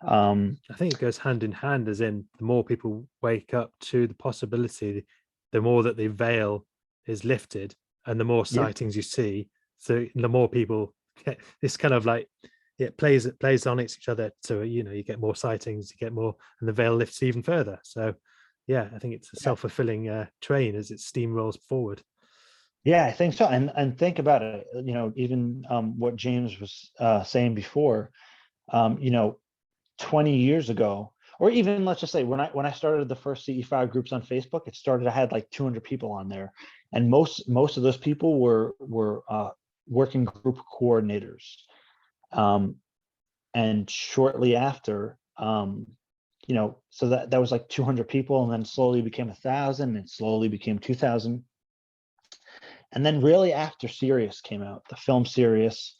I think it goes hand in hand, as in the more people wake up to the possibility, the more that the veil is lifted and the more sightings you see. So the more people get this kind of like, it plays on each other. So, you get more sightings, you get more, and the veil lifts even further. So yeah, I think it's a self-fulfilling train as it steamrolls forward. Yeah, I think so. And think about it, even what James was saying before, 20 years ago, or even let's just say when I started the first CE5 groups on Facebook, I had like 200 people on there, and most of those people were working group coordinators. And shortly after, so that was like 200 people, and then slowly became 1,000, and slowly became 2,000. And then really after Sirius came out, the film Sirius,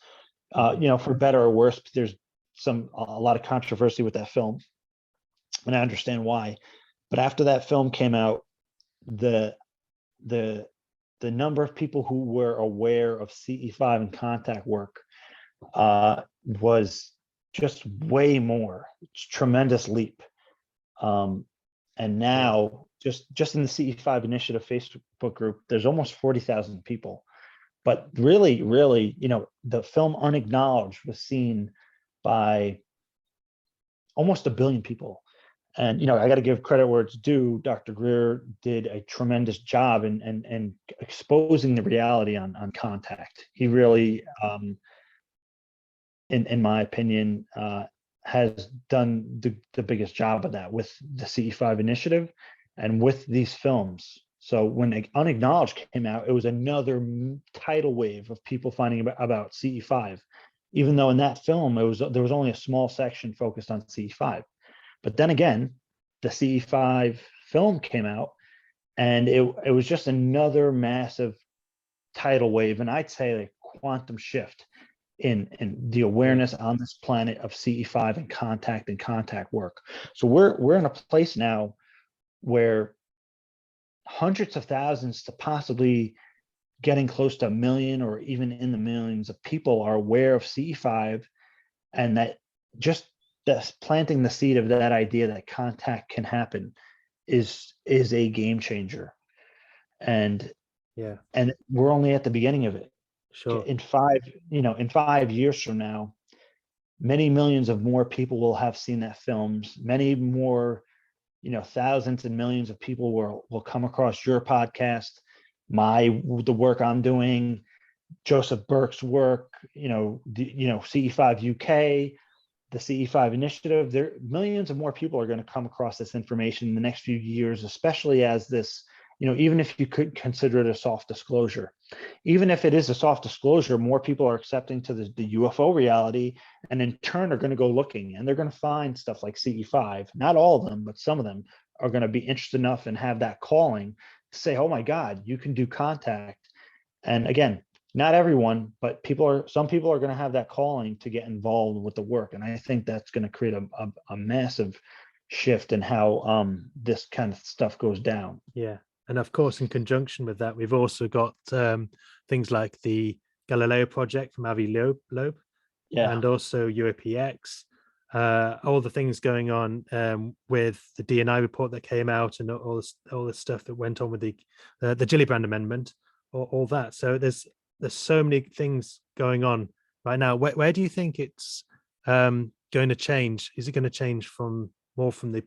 for better or worse, there's a lot of controversy with that film, and I understand why. But after that film came out, the number of people who were aware of CE5 and contact work was just way more. It's a tremendous leap. And now just in the CE5 initiative Facebook group, there's almost 40,000 people. But really, the film Unacknowledged was seen by almost 1 billion people. And, I got to give credit where it's due. Dr. Greer did a tremendous job in exposing the reality on contact. He really, in my opinion, has done the biggest job of that with the CE5 initiative and with these films. So when Unacknowledged came out, it was another tidal wave of people finding about CE5, even though in that film there was only a small section focused on CE5. But then again, the CE5 film came out, and it was just another massive tidal wave, and I'd say a quantum shift in the awareness on this planet of CE5 and contact work. So we're in a place now where hundreds of thousands to possibly getting close to 1 million or even in the millions of people are aware of CE5, and that just planting the seed of that idea that contact can happen is a game changer. And we're only at the beginning of it. Sure. In 5 years from now, many millions of more people will have seen that films. Many more, thousands and millions of people will come across your podcast, the work I'm doing, Joseph Burke's work, CE5 UK, the CE5 initiative. There, millions of more people are going to come across this information in the next few years, especially as this, even if you could consider it a soft disclosure. Even if it is a soft disclosure, more people are accepting to the UFO reality, and in turn are going to go looking, and they're going to find stuff like CE5. Not all of them, but some of them are going to be interested enough and have that calling to say, oh my God, you can do contact. And again, not everyone, but some people are going to have that calling to get involved with the work. And I think that's going to create a massive shift in how this kind of stuff goes down. Yeah. And of course, in conjunction with that, we've also got things like the Galileo project from Avi Loeb, and also UAPX, all the things going on with the DNI report that came out, and all the stuff that went on with the Gillibrand amendment, all that. So there's so many things going on right now. Where do you think it's going to change? Is it going to change from the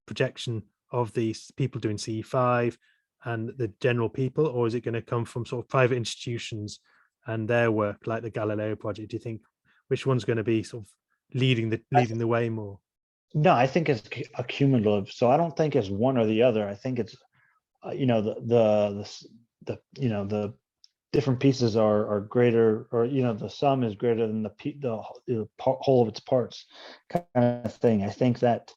projection of these people doing CE5 and the general people, or is it going to come from sort of private institutions and their work, like the Galileo project? Do you think which one's going to be sort of leading the way more? No, I think it's accumulative. So I don't think it's one or the other. I think it's the different pieces are greater, or the sum is greater than the whole of its parts, kind of thing. I think that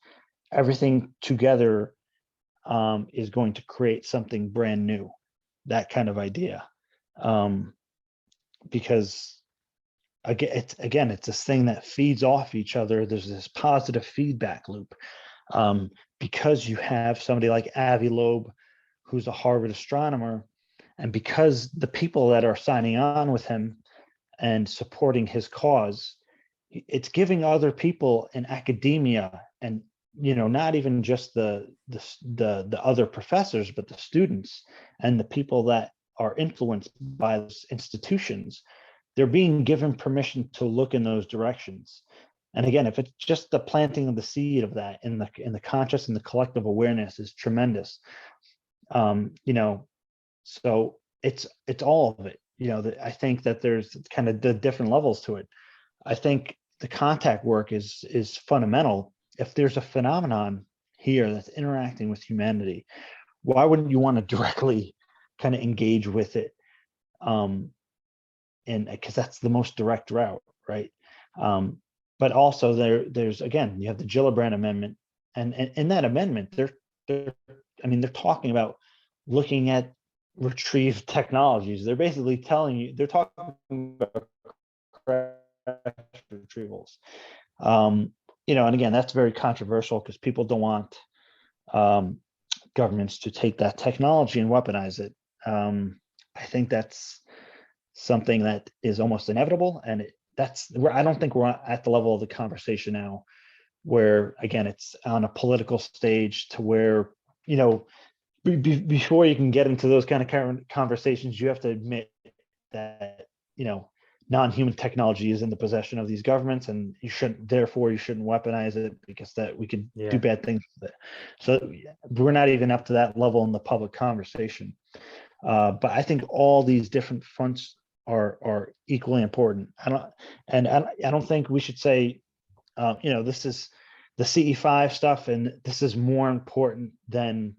everything together is going to create something brand new, that kind of idea, because it's this thing that feeds off each other. There's this positive feedback loop. because you have somebody like Avi Loeb, who's a Harvard astronomer, and because the people that are signing on with him and supporting his cause, it's giving other people in academia, and not even just the other professors, but the students and the people that are influenced by those institutions, they're being given permission to look in those directions. And again, if it's just the planting of the seed of that in the conscious and the collective awareness is tremendous. So it's all of it. I think that there's kind of the different levels to it. I think the contact work is fundamental. If there's a phenomenon here that's interacting with humanity, why wouldn't you want to directly kind of engage with it? And because that's the most direct route, right? But also there's again, you have the Gillibrand Amendment, and in that amendment, they're talking about looking at retrieved technologies. They're basically telling you, they're talking about retrievals. And again, that's very controversial because people don't want governments to take that technology and weaponize it. I think that's something that is almost inevitable, and that's where I don't think we're at the level of the conversation now, where again it's on a political stage to where before you can get into those kind of conversations, you have to admit that non-human technology is in the possession of these governments, and you shouldn't weaponize it because that we could do bad things with it. So we're not even up to that level in the public conversation. But I think all these different fronts are equally important. I don't think we should say, this is the CE5 stuff, and this is more important than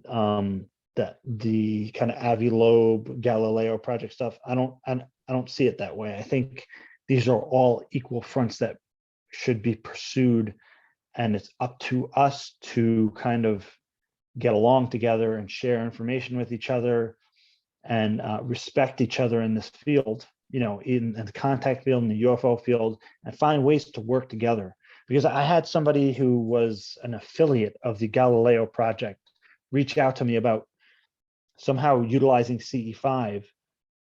the kind of Avi Loeb, Galileo project stuff. I don't see it that way. I think these are all equal fronts that should be pursued, and it's up to us to kind of get along together and share information with each other and respect each other in this field, in the contact field, in the UFO field, and find ways to work together. Because I had somebody who was an affiliate of the Galileo project reach out to me about somehow utilizing CE5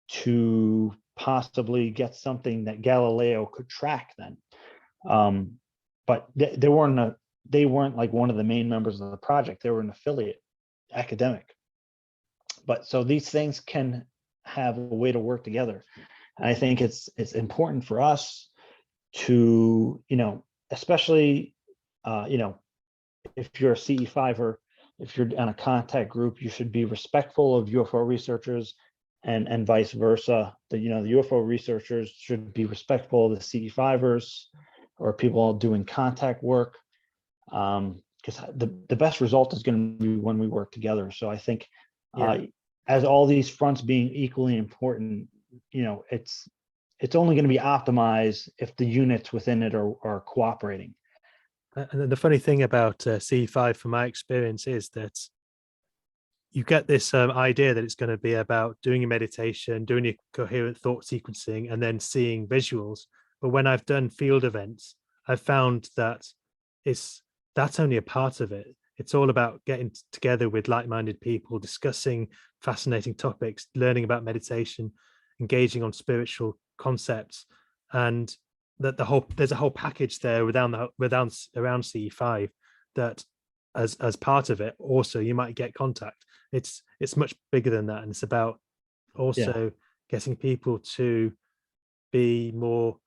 to possibly get something that Galileo could track then. But they weren't like one of the main members of the project. They were an affiliate academic. But so these things can have a way to work together. And I think it's important for us to, especially, if you're a CE5er, if you're on a contact group, you should be respectful of UFO researchers, and vice versa. The UFO researchers should be respectful of the CE5ers or people doing contact work, because the best result is going to be when we work together. So I think as all these fronts being equally important, it's only going to be optimized if the units within it are cooperating. And the funny thing about CE5, from my experience, is that you get this idea that it's going to be about doing a meditation, doing a coherent thought sequencing, and then seeing visuals. But when I've done field events, I've found that that's only a part of it. It's all about getting together with like-minded people, discussing fascinating topics, learning about meditation, engaging on spiritual concepts, and that there's a whole package there around CE5 that as part of it also you might get contact. It's much bigger than that, and it's about also getting people to be more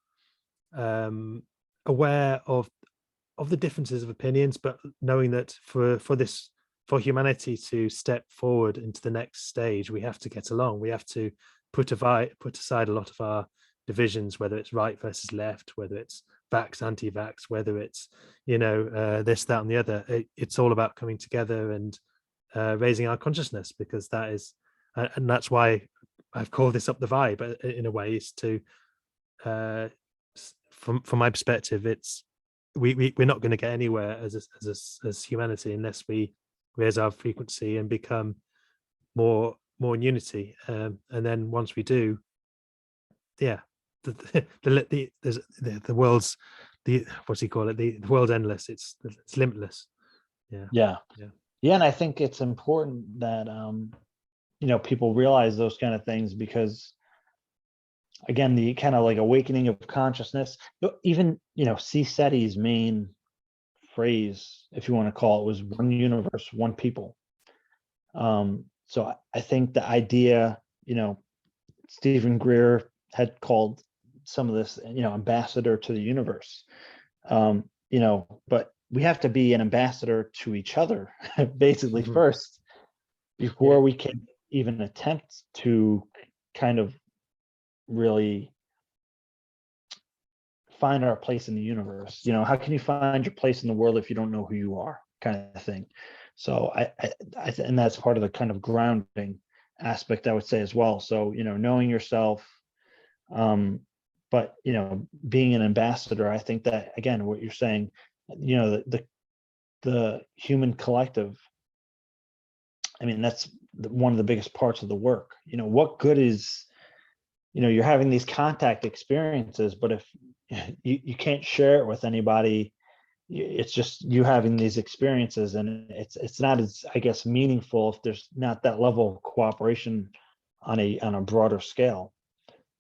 aware of the differences of opinions, but knowing that for humanity to step forward into the next stage, we have to get along. We have to put aside a lot of our divisions, whether it's right versus left, whether it's vax, anti-vax, whether it's this, that, and the other. It's all about coming together and raising our consciousness, because that is, and that's why I've called this Up the Vibe. In a way, is to, from my perspective, it's we're not going to get anywhere as humanity unless we raise our frequency and become more in unity. And then once we do, the world's, the world's endless. It's limitless. Yeah. Yeah. Yeah. Yeah. And I think it's important that, people realize those kind of things, because again, the kind of like awakening of consciousness, even, CSETI's main phrase, if you want to call it, was one universe, one people. So I think the idea, Stephen Greer had called some of this, ambassador to the universe. But we have to be an ambassador to each other, basically, first, before we can even attempt to kind of really find our place in the universe. How can you find your place in the world if you don't know who you are, kind of thing. So and that's part of the kind of grounding aspect, I would say, as well. So, knowing yourself, but, being an ambassador, I think that, again, what you're saying, the human collective, I mean, that's one of the biggest parts of the work. What good is, you're having these contact experiences, but if you can't share it with anybody, it's just you having these experiences, and it's not as, I guess, meaningful if there's not that level of cooperation on a broader scale.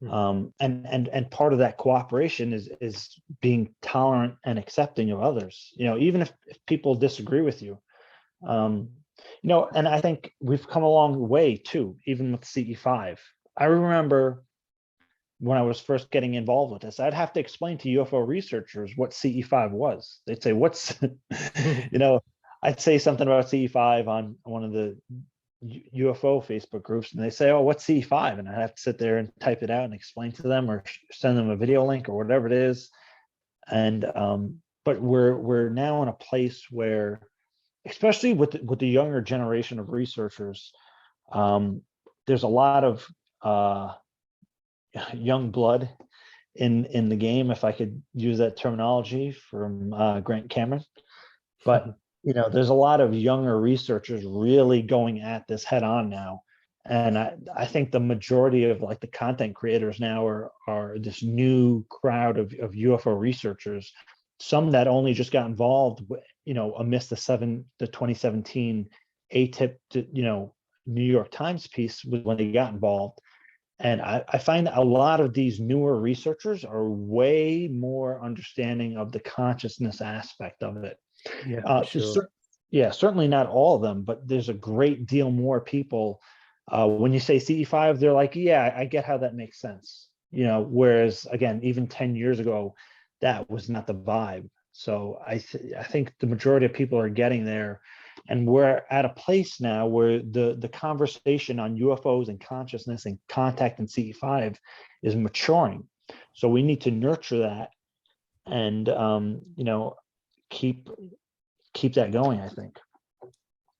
And part of that cooperation is being tolerant and accepting of others, even if people disagree with you. And I think we've come a long way too, even with CE5. I remember when I was first getting involved with this, I'd have to explain to UFO researchers what CE5 was. They'd say, what's, I'd say something about CE5 on one of the UFO Facebook groups, and they say, oh, what's CE5? And I have to sit there and type it out and explain to them, or send them a video link or whatever it is. And but we're now in a place where, especially with the younger generation of researchers, there's a lot of young blood in the game, if I could use that terminology from Grant Cameron. But there's a lot of younger researchers really going at this head on now. And I think the majority of like the content creators now are this new crowd of UFO researchers, some that only just got involved, amidst the 2017 ATIP, New York Times piece when they got involved. And I find that a lot of these newer researchers are way more understanding of the consciousness aspect of it. Yeah, sure. Certainly not all of them, but there's a great deal more people. When you say CE5, they're like, yeah, I get how that makes sense. Whereas again, even 10 years ago, that was not the vibe. So I think the majority of people are getting there, and we're at a place now where the conversation on UFOs and consciousness and contact and CE5 is maturing. So we need to nurture that and keep that going, I think.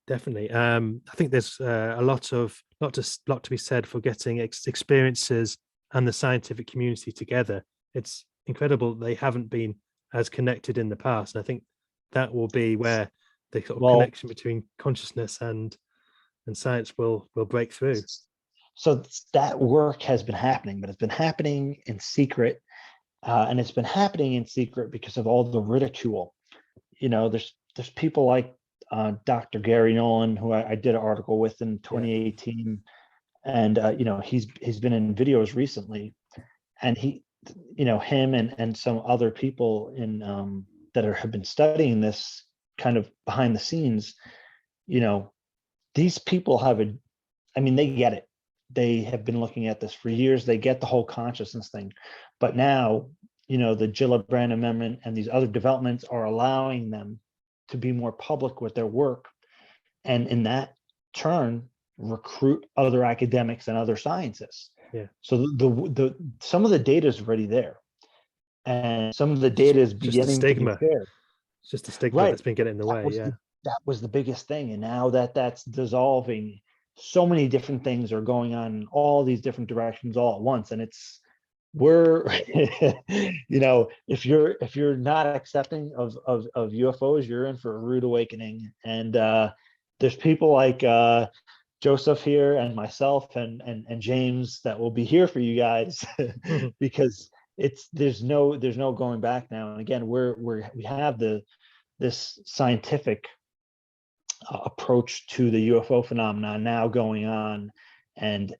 Definitely. I think there's a lot to be said for getting experiences and the scientific community together. It's incredible they haven't been as connected in the past. And I think that will be where the sort of connection between consciousness and science will break through. So that work has been happening, but it's been happening in secret. And it's been happening in secret because of all the ridicule. There's people like Dr. Gary Nolan, who I did an article with in 2018. And, he's been in videos recently, and him and some other people that have been studying this kind of behind the scenes, these people they get it. They have been looking at this for years. They get the whole consciousness thing. But now, the Gillibrand Amendment and these other developments are allowing them to be more public with their work. And in that turn, recruit other academics and other scientists. Yeah. So the some of the data is already there. And some of the data is beginning to be shared. It's just a stigma that's been getting in the way. That was the biggest thing. And now that's dissolving, so many different things are going on in all these different directions all at once. And if you're not accepting of UFOs, you're in for a rude awakening. And there's people like Joseph here and myself and James that will be here for you guys because there's no going back now. And again, we have this scientific approach to the UFO phenomenon now going on. And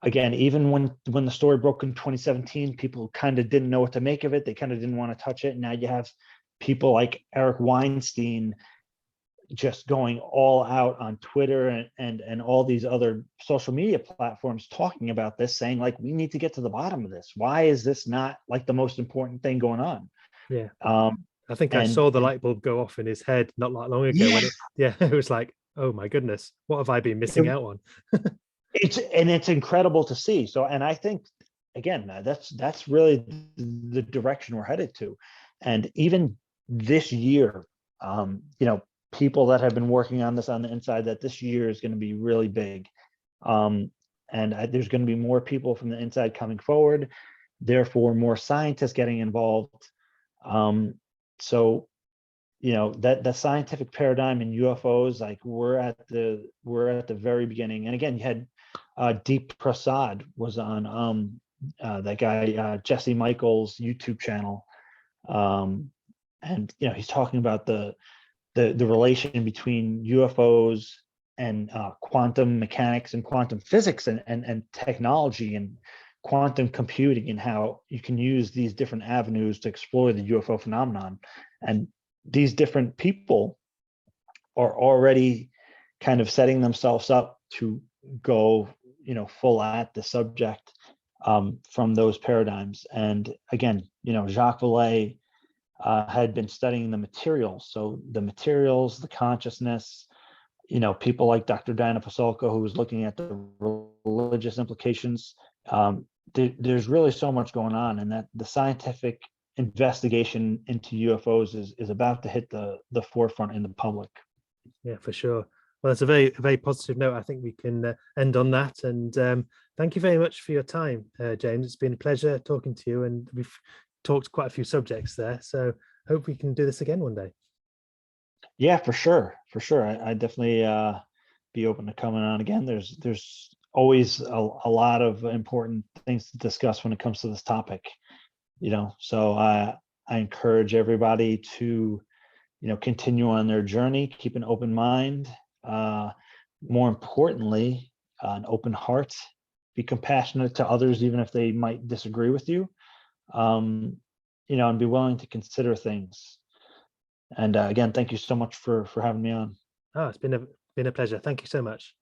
again, even when the story broke in 2017, people kind of didn't know what to make of it. They kind of didn't want to touch it. Now you have people like Eric Weinstein just going all out on Twitter and all these other social media platforms talking about this, saying like, we need to get to the bottom of this. Why is this not like the most important thing going on? Yeah. I think I saw the light bulb go off in his head not that long ago. When it was like, oh my goodness, what have I been missing out on? It's incredible to see. So, and I think again, that's really the direction we're headed to. And even this year, people that have been working on this on the inside, that this year is going to be really big. And there's going to be more people from the inside coming forward, therefore more scientists getting involved. So, that the scientific paradigm in UFOs, like we're at the very beginning. And again, you had Deep Prasad was on that guy Jesse Michael's YouTube channel, and he's talking about the relation between UFOs and quantum mechanics and quantum physics and technology and quantum computing, and how you can use these different avenues to explore the UFO phenomenon. And these different people are already kind of setting themselves up to go, full at the subject from those paradigms. And again, Jacques Vallée had been studying the materials. So the materials, the consciousness, people like Dr. Diana Pasulka, who was looking at the religious implications. There's really so much going on, and that the scientific investigation into UFOs is about to hit the forefront in the public. Yeah, for sure. Well, that's a very positive note. I think we can end on that. And thank you very much for your time, James. It's been a pleasure talking to you, and we've talked quite a few subjects there. So hope we can do this again one day. Yeah, for sure. I definitely be open to coming on again. There's always a lot of important things to discuss when it comes to this topic. So I encourage everybody to continue on their journey, keep an open mind, more importantly, an open heart, be compassionate to others even if they might disagree with you, and be willing to consider things. And again, thank you so much for having me on. It's been a pleasure. Thank you so much.